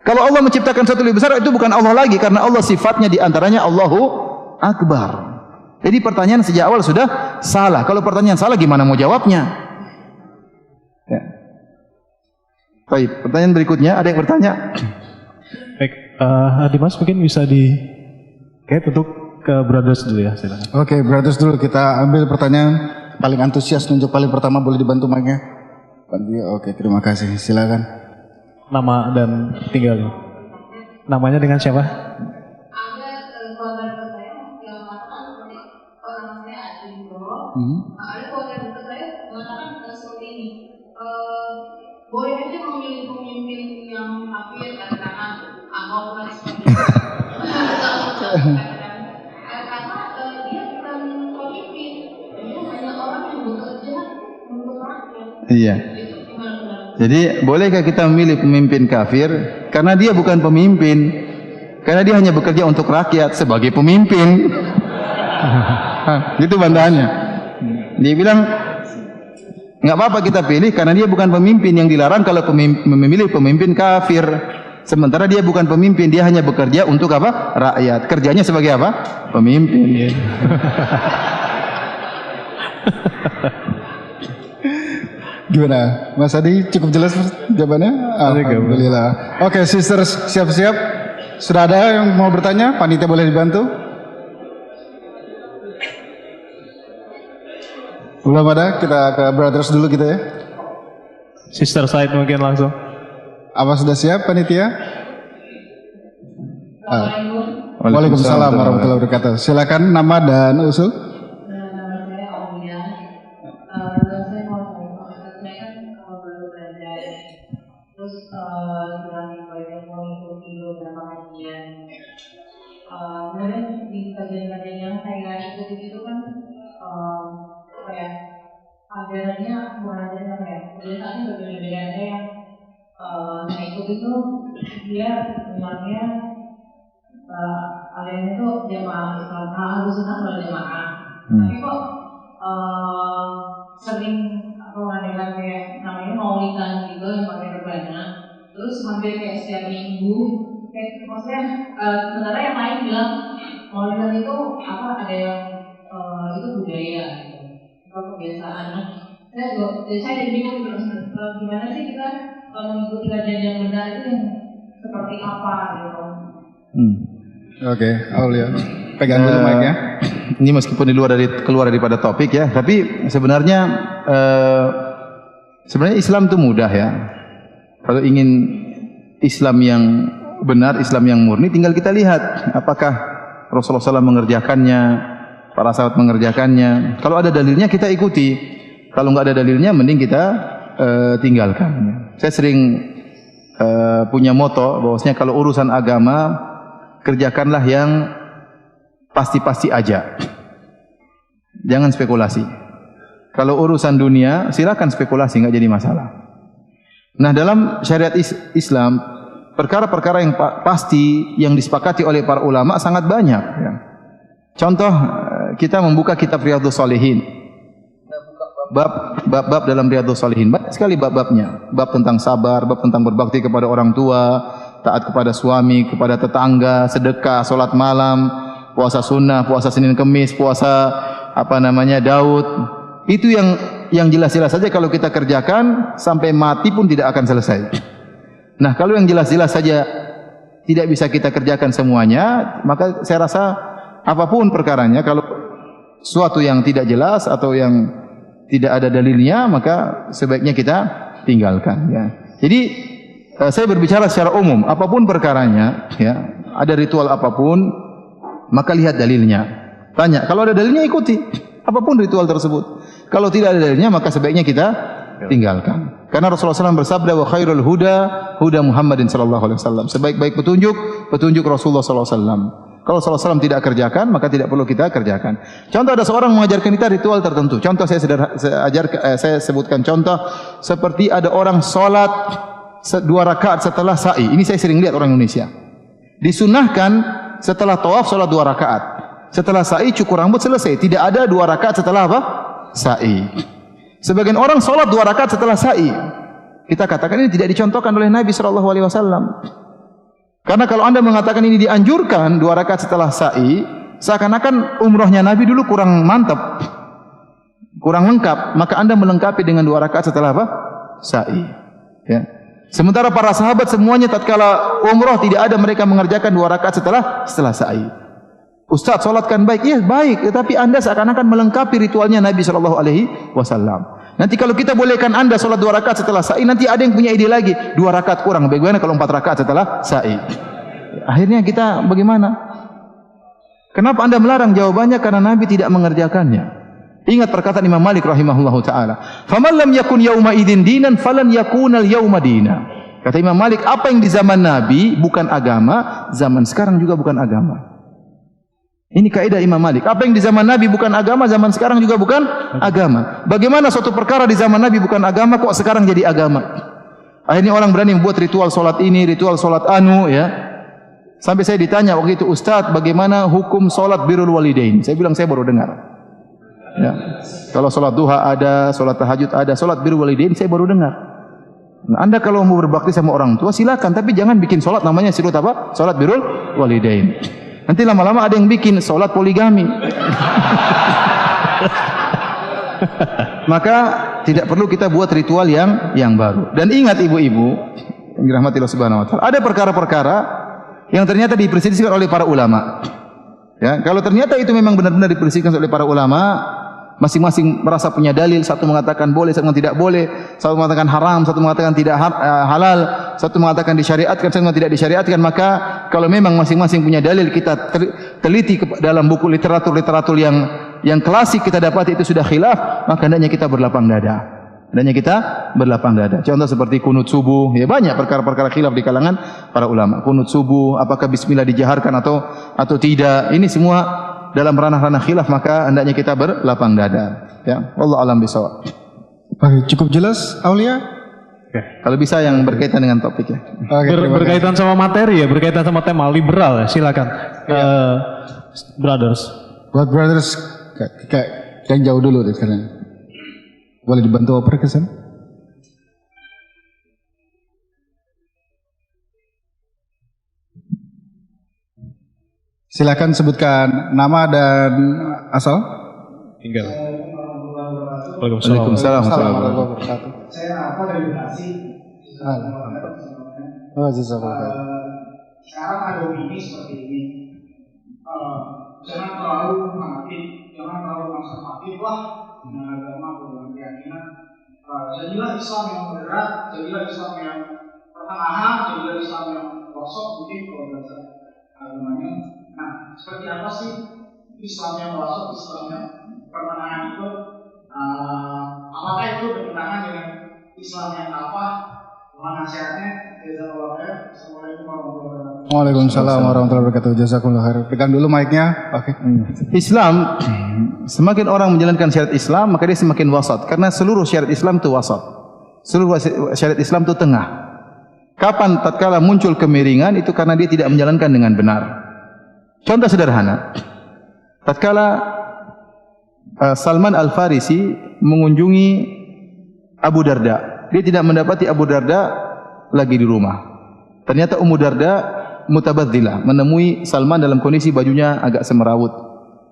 Kalau Allah menciptakan sesuatu yang lebih besar, itu bukan Allah lagi, karena Allah sifatnya di antaranya Allahu Akbar. Jadi pertanyaan sejak awal sudah salah. Kalau pertanyaan salah, gimana mau jawabnya? Ya. Baik, pertanyaan berikutnya, ada yang bertanya? Baik, Dimas mungkin bisa untuk ke Brothers dulu ya, silakan. Oke, Brothers dulu, kita ambil pertanyaan paling antusias, nunjuk paling pertama, boleh dibantu mic-nya? Oke, terima kasih, silakan. Nama dan tinggal. Namanya dengan siapa? Ada keluarga saya yang mengatakan orang saya ada di bawah. Ada keluarga saya mengatakan seperti ini. Boleh aja memilih pemimpin yang kafir, katakan Ahok dan sebagainya. Karena dia bukan pemimpin, dia hanya orang yang bekerja untuk rakyat. Iya. Jadi bolehkah kita memilih pemimpin kafir karena dia bukan pemimpin? Karena dia hanya bekerja untuk rakyat sebagai pemimpin. Itu bantahannya. Dia bilang, nggak apa-apa kita pilih karena dia bukan pemimpin. Yang dilarang kalau memilih pemimpin kafir. Sementara dia bukan pemimpin, dia hanya bekerja untuk apa? Rakyat. Kerjanya sebagai apa? Pemimpin. Gimana? Mas Adi cukup jelas jawabannya? Alhamdulillah. Oke, sisters siap-siap. Sudah ada yang mau bertanya? Panitia boleh dibantu? Belum ada? Kita ke brothers dulu kita ya. Sister Said mungkin langsung. Apa sudah siap panitia? Waalaikumsalam warahmatullahi wabarakatuh. Silakan nama dan usul. Nama saya Aulia. Saya mau tanya, saya kan baru belajar, terus lagi banyak mengikuti beberapa kajian. Kemudian di kajian-kajian yang saya ikuti itu kan apa ya, ajarannya bukan ajaran apa ya, kebiasaannya berbeda-beda. Ada yang saya ikuti itu dia memangnya aliran itu jamaah Islam, harus sunnah wal jamaah. Tapi kok sering mengadakan kayak namanya maulidan gitu yang pakai rebana, terus hampir kayak setiap minggu. Kayak maksudnya sementara yang lain bilang maulidan itu apa, ada yang itu budaya gitu, apa kebiasaan. Saya jadi bingung gimana sih kita mengikuti kajian yang benar itu yang seperti apa gitu. Oke, Aulia, pegang dulu mic-nya. Ini meskipun keluar daripada topik ya, tapi sebenarnya Islam itu mudah ya. Kalau ingin Islam yang benar, Islam yang murni, tinggal kita lihat apakah Rasulullah SAW mengerjakannya, para sahabat mengerjakannya. Kalau ada dalilnya kita ikuti. Kalau nggak ada dalilnya, mending kita tinggalkan. Saya sering punya moto bahwasanya kalau urusan agama kerjakanlah yang pasti-pasti aja. Jangan spekulasi. Kalau urusan dunia silakan spekulasi, nggak jadi masalah. Nah, dalam syariat Islam perkara-perkara yang pasti yang disepakati oleh para ulama sangat banyak. Ya. Contoh kita membuka kitab Riyadhus Shalihin. Bab dalam Riyadhus Shalihin banyak sekali bab-babnya. Bab tentang sabar, bab tentang berbakti kepada orang tua, taat kepada suami, kepada tetangga, sedekah, salat malam, puasa sunnah, puasa Senin Kemis, puasa Daud. Itu yang jelas-jelas saja kalau kita kerjakan sampai mati pun tidak akan selesai. Nah, kalau yang jelas-jelas saja tidak bisa kita kerjakan semuanya, maka saya rasa apapun perkaranya, kalau suatu yang tidak jelas atau yang tidak ada dalilnya, maka sebaiknya kita tinggalkan. Ya. Jadi saya berbicara secara umum, apapun perkaranya, ya, ada ritual apapun, maka lihat dalilnya. Tanya, kalau ada dalilnya ikuti, apapun ritual tersebut. Kalau tidak ada dalilnya, maka sebaiknya kita tinggalkan. Karena Rasulullah SAW bersabda, wa khairul huda Muhammadin sallallahu alaihi wasallam. Sebaik-baik petunjuk Rasulullah SAW. Kalau Rasulullah SAW tidak kerjakan, maka tidak perlu kita kerjakan. Contoh, ada seorang mengajarkan kita ritual tertentu. Contoh saya sebutkan contoh seperti ada orang sholat 2 rakaat setelah sa'i. Ini saya sering lihat orang Indonesia. Disunahkan setelah tawaf sholat 2 rakaat. Setelah sa'i cukur rambut selesai. Tidak ada 2 rakaat setelah apa? Sa'i. Sebagian orang sholat 2 rakaat setelah sa'i. Kita katakan ini tidak dicontohkan oleh Nabi SAW. Karena kalau anda mengatakan ini dianjurkan 2 rakaat setelah sa'i, seakan-akan umrohnya Nabi dulu kurang mantap, kurang lengkap. Maka anda melengkapi dengan 2 rakaat setelah apa? Sa'i. Ya. Sementara para sahabat semuanya tatkala umroh tidak ada mereka mengerjakan 2 rakaat setelah sa'i. Ustaz, solatkan baik, iya baik, tetapi anda seakan-akan melengkapi ritualnya Nabi SAW. Nanti kalau kita bolehkan anda solat 2 rakaat setelah sa'i, nanti ada yang punya ide lagi, 2 rakaat kurang, bagaimana kalau 4 rakaat setelah sa'i? Akhirnya kita bagaimana? Kenapa anda melarang? Jawabannya karena Nabi tidak mengerjakannya. Ingat perkataan Imam Malik rahimahullahu ta'ala, faman lam yakun yauma idin dinan falan yakunal yauma dina. Kata Imam Malik, apa yang di zaman Nabi bukan agama, zaman sekarang juga bukan agama. Ini kaidah Imam Malik. Apa yang di zaman Nabi bukan agama, zaman sekarang juga bukan agama. Bagaimana suatu perkara di zaman Nabi bukan agama, kok sekarang jadi agama? Akhirnya orang berani membuat ritual solat ini, ritual solat anu, ya. Sampai saya ditanya waktu itu, Ustadz, bagaimana hukum sholat birrul walidain? Saya bilang saya baru dengar. Ya. Kalau sholat duha ada, sholat tahajud ada, sholat birrul walidain saya baru dengar. Nah, Anda kalau mau berbakti sama orang tua silakan, tapi jangan bikin sholat namanya sholat apa? Sholat birrul walidain. Nanti lama-lama ada yang bikin sholat poligami. Maka tidak perlu kita buat ritual yang baru. Dan ingat ibu-ibu yang dirahmati Allah Subhanahu wa taala, ada perkara-perkara yang ternyata diperselisihkan oleh para ulama. Ya, kalau ternyata itu memang benar-benar diperselisihkan oleh para ulama, masing-masing merasa punya dalil, satu mengatakan boleh, satu mengatakan tidak boleh, satu mengatakan haram, satu mengatakan tidak halal, satu mengatakan disyariatkan, satu mengatakan tidak disyariatkan, maka kalau memang masing-masing punya dalil, kita teliti dalam buku literatur yang klasik kita dapati itu sudah khilaf, maka hendaknya kita berlapang dada. Contoh seperti kunut subuh, ya banyak perkara-perkara khilaf di kalangan para ulama. Kunut subuh, apakah bismillah dijaharkan atau tidak? Ini semua dalam ranah-ranah khilaf, maka hendaknya kita berlapang dada. Ya, wallahu alam bisawab. Oke, cukup jelas, Aulia? Kalau bisa yang berkaitan dengan topik ya. Berkaitan sama materi ya, berkaitan sama tema liberal ya, silakan. Brothers. Buat brothers, yang jauh dulu deh sekarang. Boleh dibantu oper ke sana? Silakan sebutkan nama dan asal. Tinggal. Waalaikumsalam. Saya apa dari Bekasi. Oh, jazakallah. Sekarang ada opini seperti ini. Jangan terlalu fanatik, jangan terlalu konservatif lah dengan agama atau dengan keyakinan. Jadilah Islam yang moderat, jadilah Islam yang pertengahan, jadilah Islam yang kosong, mungkin kalau bahasa agamanya. Nah, seperti apa sih Islam yang kosong, Islam yang pertengahan itu? Apakah itu bertentangan dengan Islam yang apa? Nasihatnya, jazakallahu khair. Assalamualaikum warahmatullahi wabarakatuh. Waalaikumsalam warahmatullahi wabarakatuh. Jazakallahu khair. Pegang dulu mic-nya. Oke. Islam, semakin orang menjalankan syariat Islam, maka dia semakin wasat. Karena seluruh syariat Islam itu wasat. Seluruh syariat Islam itu tengah. Kapan tatkala muncul kemiringan, itu karena dia tidak menjalankan dengan benar. Contoh sederhana. Tatkala Salman Al-Farisi mengunjungi Abu Darda, dia tidak mendapati Abu Darda lagi di rumah. Ternyata Ummu Darda mutabaddzilah, menemui Salman dalam kondisi bajunya agak semerawut.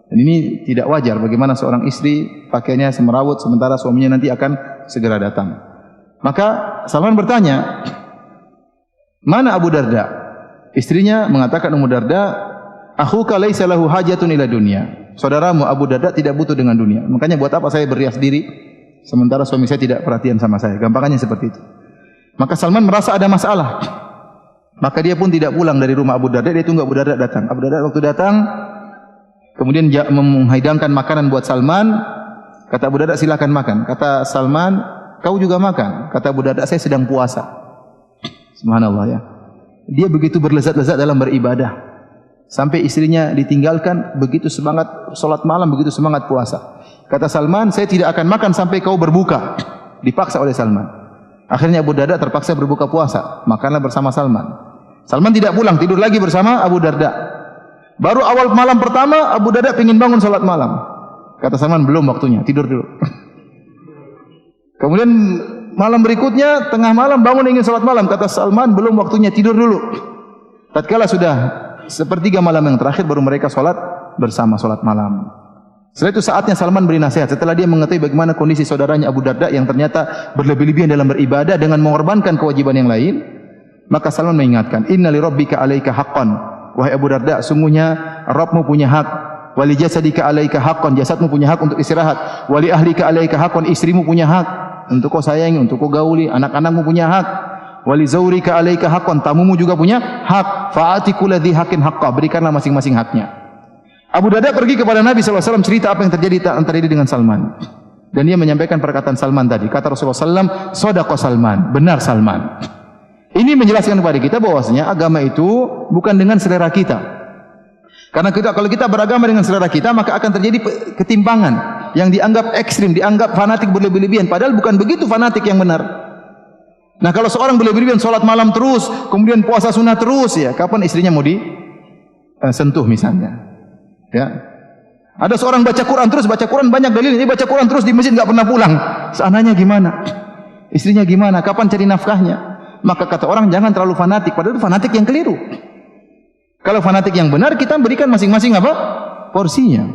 Dan ini tidak wajar bagaimana seorang istri pakainya semerawut sementara suaminya nanti akan segera datang. Maka Salman bertanya, "Mana Abu Darda?" Istrinya mengatakan, Ummu Darda, "Akhuka laisa lahu hajatun ila dunya." Saudaramu Abu Darda tidak butuh dengan dunia. Makanya buat apa saya berias diri sementara suami saya tidak perhatian sama saya. Gampangannya seperti itu. Maka Salman merasa ada masalah. Maka dia pun tidak pulang dari rumah Abu Darda, dia tunggu Abu Darda datang. Abu Darda waktu datang, kemudian menghidangkan makanan buat Salman. Kata Abu Darda, silakan makan. Kata Salman, kau juga makan. Kata Abu Darda, saya sedang puasa. Subhanallah ya. Dia begitu berlezat-lezat dalam beribadah. Sampai istrinya ditinggalkan, begitu semangat salat malam, begitu semangat puasa. Kata Salman, saya tidak akan makan sampai kau berbuka. Dipaksa oleh Salman. Akhirnya Abu Darda terpaksa berbuka puasa. Makanlah bersama Salman. Salman tidak pulang, tidur lagi bersama Abu Darda. Baru awal malam pertama, Abu Darda ingin bangun salat malam. Kata Salman, belum waktunya, tidur dulu. Kemudian malam berikutnya, tengah malam bangun ingin salat malam. Kata Salman, belum waktunya, tidur dulu. Tatkala sudah sepertiga malam yang terakhir, baru mereka salat bersama salat malam. Setelah itu saatnya Salman beri nasihat. Setelah dia mengetahui bagaimana kondisi saudaranya Abu Darda yang ternyata berlebih-lebihan dalam beribadah dengan mengorbankan kewajiban yang lain, maka Salman mengingatkan, "Inna li rabbika 'alaika haqqan." Wahai Abu Darda, sungguhnya Rabbmu punya hak. Wa li jasadika 'alaika haqqan, jasadmu punya hak untuk istirahat. Wa li ahlika 'alaika haqqan, istrimu punya hak untuk kau sayangi, untuk kau gauli, anak-anakmu punya hak. Wa li zawrika 'alaika haqqan, tamumu juga punya hak. Fa'ati kulli dzi haqqin haqqa, berikanlah masing-masing haknya. Abu Darda pergi kepada Nabi SAW cerita apa yang terjadi antara dia dengan Salman. Dan dia menyampaikan perkataan Salman tadi. Kata Rasulullah SAW, "Shadaqa Salman," benar Salman. Ini menjelaskan kepada kita bahwasanya agama itu bukan dengan selera kita. Karena kalau kita beragama dengan selera kita, maka akan terjadi ketimpangan yang dianggap ekstrim, dianggap fanatik berlebih-lebihan. Padahal bukan begitu fanatik yang benar. Nah, kalau seorang berlebihan sholat malam terus, kemudian puasa sunnah terus, ya kapan istrinya mau sentuh misalnya? Ya. Ada seorang baca Quran terus, baca Quran banyak dalilnya, dia baca Quran terus di masjid nggak pernah pulang. Seandainya gimana? Istrinya gimana? Kapan cari nafkahnya? Maka kata orang jangan terlalu fanatik, padahal itu fanatik yang keliru. Kalau fanatik yang benar, kita berikan masing-masing apa? Porsinya.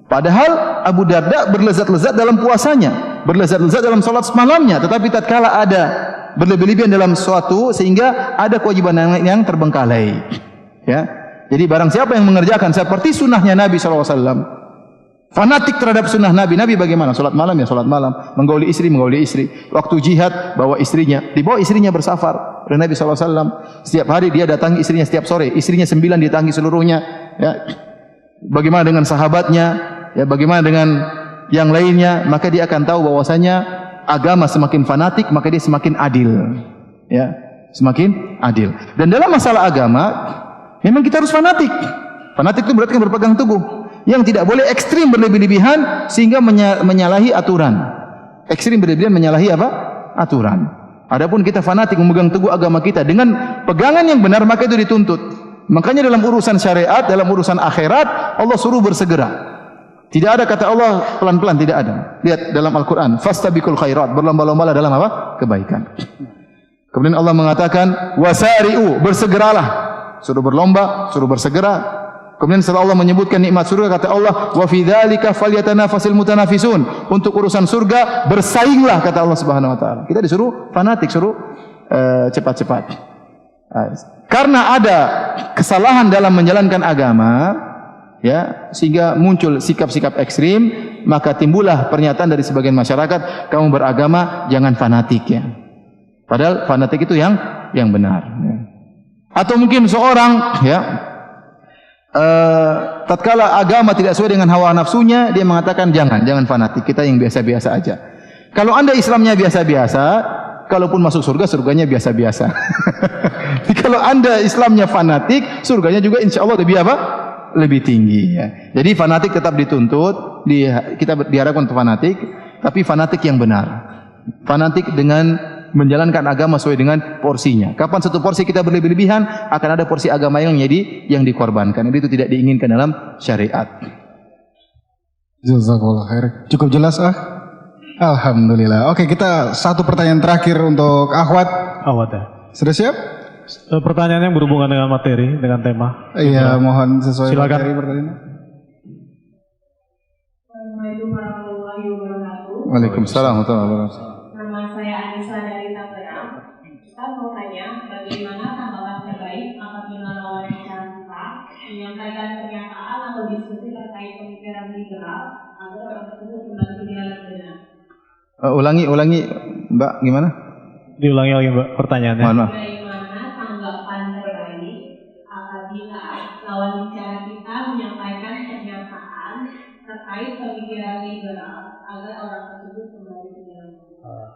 Padahal Abu Darda berlezat-lezat dalam puasanya, berlezat-lezat dalam salat malamnya, tetapi tatkala ada berlebihan dalam suatu sehingga ada kewajiban yang terbengkalai. Ya. Jadi barang siapa yang mengerjakan seperti sunnahnya Nabi SAW, fanatik terhadap sunnah Nabi. Nabi bagaimana? Salat malam ya salat malam, menggauli istri. Waktu jihad bawa istrinya, dibawa istrinya bersafar. Dan Nabi SAW setiap hari dia datangi istrinya setiap sore. Istrinya 9 didatangi seluruhnya. Ya. Bagaimana dengan sahabatnya? Ya, bagaimana dengan yang lainnya? Maka dia akan tahu bahwasanya agama semakin fanatik, maka dia semakin adil. Ya, semakin adil. Dan dalam masalah agama, memang kita harus fanatik. Fanatik itu berarti berpegang teguh. Yang tidak boleh ekstrim berlebih-lebihan sehingga menyalahi aturan. Ekstrim berlebihan menyalahi apa? Aturan. Adapun kita fanatik memegang teguh agama kita dengan pegangan yang benar, maka itu dituntut. Makanya dalam urusan syariat, dalam urusan akhirat, Allah suruh bersegera. Tidak ada kata Allah pelan-pelan, tidak ada. Lihat dalam Al-Quran, fastabiqul khairat, berlomba-lombalah dalam apa? Kebaikan. Kemudian Allah mengatakan, wasari'u, bersegeralah. Suruh berlomba, suruh bersegera. Kemudian setelah Allah menyebutkan nikmat surga, kata Allah, wa fi dzalika falyatanafasil mutanafisun. Untuk urusan surga, bersainglah, kata Allah Subhanahu wa taala. Kita disuruh fanatik, suruh cepat-cepat. Karena ada kesalahan dalam menjalankan agama, ya, sehingga muncul sikap-sikap ekstrim, maka timbullah pernyataan dari sebagian masyarakat, kamu beragama jangan fanatik, ya. Padahal fanatik itu yang benar, ya. Atau mungkin seorang, ya, tatkala agama tidak sesuai dengan hawa nafsunya, dia mengatakan jangan fanatik, kita yang biasa-biasa aja. Kalau Anda Islamnya biasa-biasa, kalaupun masuk surga, surganya biasa-biasa. Kalau Anda Islamnya fanatik, surganya juga insya Allah lebih apa? Lebih tinggi, ya. Jadi fanatik tetap dituntut, kita diharapkan untuk fanatik, tapi fanatik yang benar. Fanatik dengan menjalankan agama sesuai dengan porsinya. Kapan satu porsi kita berlebih-lebihan, akan ada porsi agama yang dikorbankan. Jadi itu tidak diinginkan dalam syariat. Jazakallah khair. Cukup jelas, Alhamdulillah. Oke, kita satu pertanyaan terakhir untuk Akhwat. Ya. Sudah siap? Pertanyaan yang berhubungan dengan materi, dengan tema. Iya, mohon sesuai Silakan. materi pertanyaan. Assalamualaikum warahmatullahi wabarakatuh. Waalaikumsalam warahmatullahi wabarakatuh. Nama saya Anissa dari Tangerang. Kita mau tanya bagaimana tanggapan terbaik apabila lawan bicara kita menyampaikan pernyataan atau diskusi terkait pemikiran liberal agar orang tersebut kembali ke jalan benar. Ulangi Mbak, gimana? Diulangi lagi Mbak pertanyaannya. Mohon maaf. Bagaimana tanggapan terbaik apabila lawan bicara kita menyampaikan pernyataan terkait pemikiran liberal agar orang tersebut kembali ke jalan benar.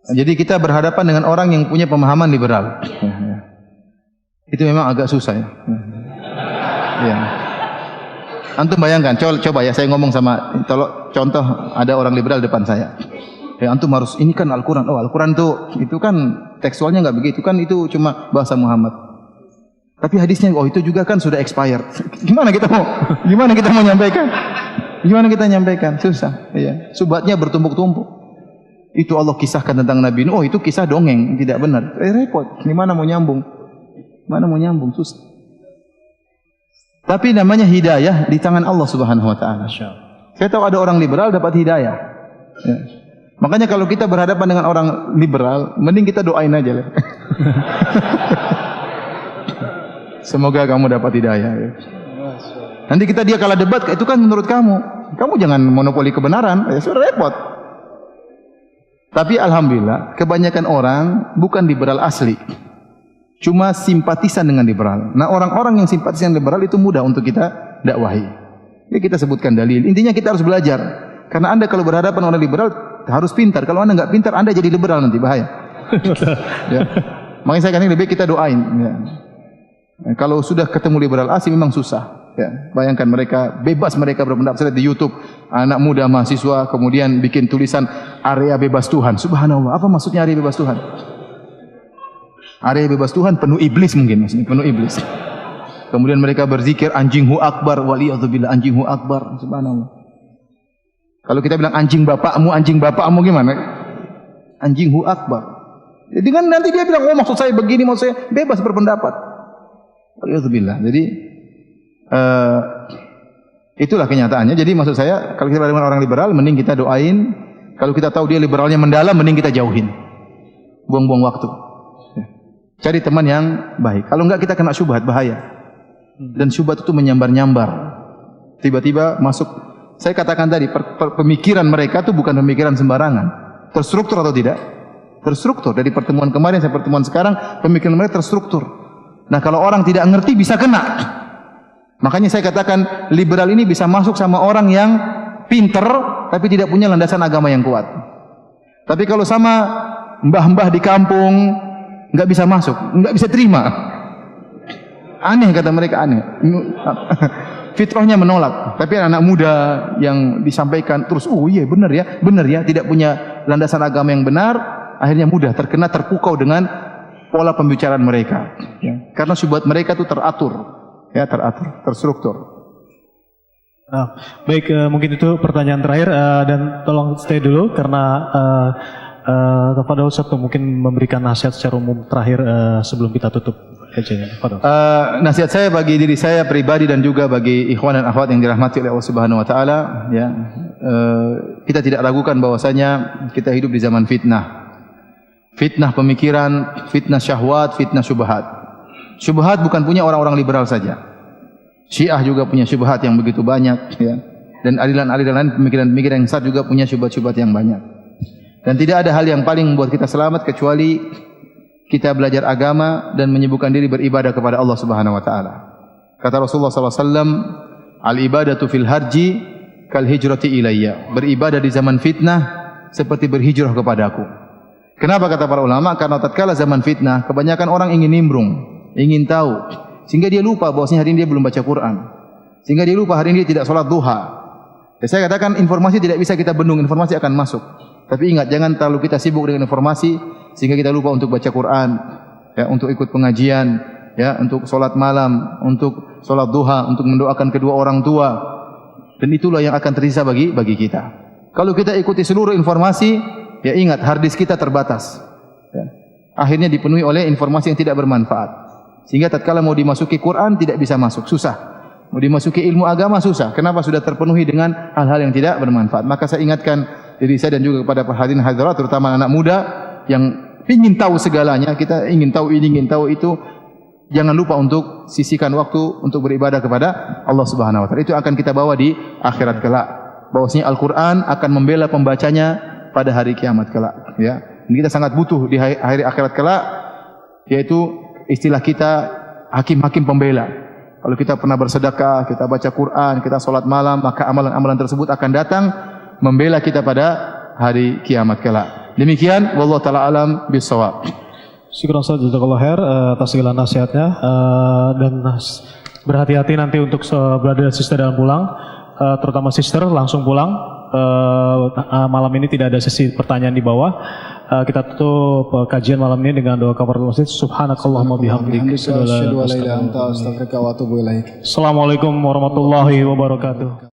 Jadi kita berhadapan dengan orang yang punya pemahaman liberal. Ya. Itu memang agak susah, ya. Ya. Antum bayangkan, coba ya saya ngomong sama, contoh ada orang liberal depan saya. Ya, antum harus, ini kan Al-Quran. Oh, Al-Quran itu kan tekstualnya nggak begitu, kan itu cuma bahasa Muhammad. Tapi hadisnya, oh itu juga kan sudah expired. Gimana kita mau nyampaikan? Gimana kita nyampaikan? Susah. Ya. Subhatnya bertumpuk-tumpuk. Itu Allah kisahkan tentang Nabi Nuh. Oh itu kisah dongeng, tidak benar. Repot. Gimana mau nyambung? Susah. Tapi namanya hidayah di tangan Allah Subhanahu wa taala. Saya tahu ada orang liberal dapat hidayah. Ya. Makanya kalau kita berhadapan dengan orang liberal, mending kita doain aja lah. Semoga kamu dapat hidayah. Ya. Nanti dia kalah debat, itu kan menurut kamu. Kamu jangan monopoli kebenaran, ya sudah repot. Tapi alhamdulillah, kebanyakan orang bukan liberal asli. Cuma simpatisan dengan liberal. Nah, orang-orang yang simpatisan liberal itu mudah untuk kita dakwahi. Ya kita sebutkan dalil. Intinya kita harus belajar. Karena Anda kalau berhadapan orang liberal harus pintar. Kalau Anda enggak pintar, Anda jadi liberal nanti bahaya. Ya. Makanya saya kan lebih kita doain. Ya. Nah, kalau sudah ketemu liberal asli memang susah. Ya. Bayangkan mereka bebas mereka berpendapat. Saya lihat di YouTube anak muda mahasiswa kemudian bikin tulisan area bebas Tuhan. Subhanallah. Apa maksudnya area bebas Tuhan? Area bebas Tuhan penuh iblis mungkin, maksudnya penuh iblis. Kemudian mereka berzikir anjing hu akbar, waliyadzubillah, anjing hu akbar, subhanallah. Kalau kita bilang anjing bapakmu gimana? Anjing hu akbar. Jadi kan nanti dia bilang, oh maksud saya begini, maksud saya bebas berpendapat. Waliyadzubillah. Jadi itulah kenyataannya. Jadi maksud saya, kalau kita berhadapan dengan orang liberal, mending kita doain. Kalau kita tahu dia liberalnya mendalam, mending kita jauhin. Buang-buang waktu. Cari teman yang baik. Kalau enggak kita kena syubhat, bahaya. Dan syubhat itu menyambar-nyambar. Tiba-tiba masuk. Saya katakan tadi, pemikiran mereka itu bukan pemikiran sembarangan. Terstruktur atau tidak? Terstruktur. Dari pertemuan kemarin sampai pertemuan sekarang, pemikiran mereka terstruktur. Nah kalau orang tidak ngerti bisa kena. Makanya saya katakan liberal ini bisa masuk sama orang yang pinter tapi tidak punya landasan agama yang kuat. Tapi kalau sama mbah-mbah di kampung nggak bisa masuk, nggak bisa terima. Aneh kata mereka, aneh. Fitrahnya menolak. Tapi anak muda yang disampaikan terus, oh iya benar ya, tidak punya landasan agama yang benar, akhirnya mudah terpukau dengan pola pembicaraan mereka. Ya. Karena syubhat mereka itu teratur, terstruktur. Nah, baik, mungkin itu pertanyaan terakhir dan tolong stay dulu karena kepada Ustaz mungkin memberikan nasihat secara umum terakhir sebelum kita tutup kajiannya. Nasihat saya bagi diri saya pribadi dan juga bagi ikhwan dan akhwat yang dirahmati oleh Allah Subhanahu wa taala, ya. Kita tidak ragukan bahwasanya kita hidup di zaman fitnah. Fitnah pemikiran, fitnah syahwat, fitnah syubhat. Syubhat bukan punya orang-orang liberal saja. Syiah juga punya syubhat yang begitu banyak, ya. Dan aliran-aliran lain pemikiran-pemikiran yang sesat juga punya syubhat-syubhat yang banyak. Dan tidak ada hal yang paling membuat kita selamat kecuali kita belajar agama dan menyibukkan diri beribadah kepada Allah Subhanahu wa taala. Kata Rasulullah sallallahu alaihi wasallam, "Al-ibadatu fil harji kal hijrati ilayya." Beribadah di zaman fitnah seperti berhijrah kepadaku. Kenapa kata para ulama? Karena tatkala zaman fitnah, kebanyakan orang ingin nimbrung, ingin tahu, sehingga dia lupa bahwasanya hari ini dia belum baca Quran. Sehingga dia lupa hari ini dia tidak salat duha. Ya, saya katakan informasi tidak bisa kita bendung, informasi akan masuk. Tapi ingat, jangan terlalu kita sibuk dengan informasi sehingga kita lupa untuk baca Quran, ya, untuk ikut pengajian, ya, untuk salat malam, untuk salat duha, untuk mendoakan kedua orang tua. Dan itulah yang akan tersisa bagi kita. Kalau kita ikuti seluruh informasi, ya ingat, hard disk kita terbatas. Ya. Akhirnya dipenuhi oleh informasi yang tidak bermanfaat. Sehingga tatkala mau dimasuki Quran tidak bisa masuk, susah. Mau dimasuki ilmu agama susah. Kenapa? Sudah terpenuhi dengan hal-hal yang tidak bermanfaat. Maka saya ingatkan diri saya dan juga kepada hadirin hadirat, terutama anak muda yang ingin tahu segalanya, kita ingin tahu ini, ingin tahu itu, jangan lupa untuk sisihkan waktu untuk beribadah kepada Allah Subhanahu wa taala. Itu akan kita bawa di akhirat kelak. Bahwasanya Al-Qur'an akan membela pembacanya pada hari kiamat kelak, ya. Ini kita sangat butuh di hari akhirat kelak, yaitu istilah kita hakim-hakim pembela. Kalau kita pernah bersedekah, kita baca Quran, kita salat malam, maka amalan-amalan tersebut akan datang membela kita pada hari kiamat kelak. Demikian, wallahu taala alam bissawab. Syukran Ustaz, jazakallahu khair atas segala nasihatnya dan berhati-hati nanti untuk brother dan sister dalam pulang, terutama sister langsung pulang. Malam ini tidak ada sesi pertanyaan di bawah. Kita tutup kajian malam ini dengan doa kafaratul masjid. Subhanakallahumma bihamdika asyhadu an la ilaha illa anta astaghfiruka wa atubu ilaik. Assalamualaikum warahmatullahi wabarakatuh.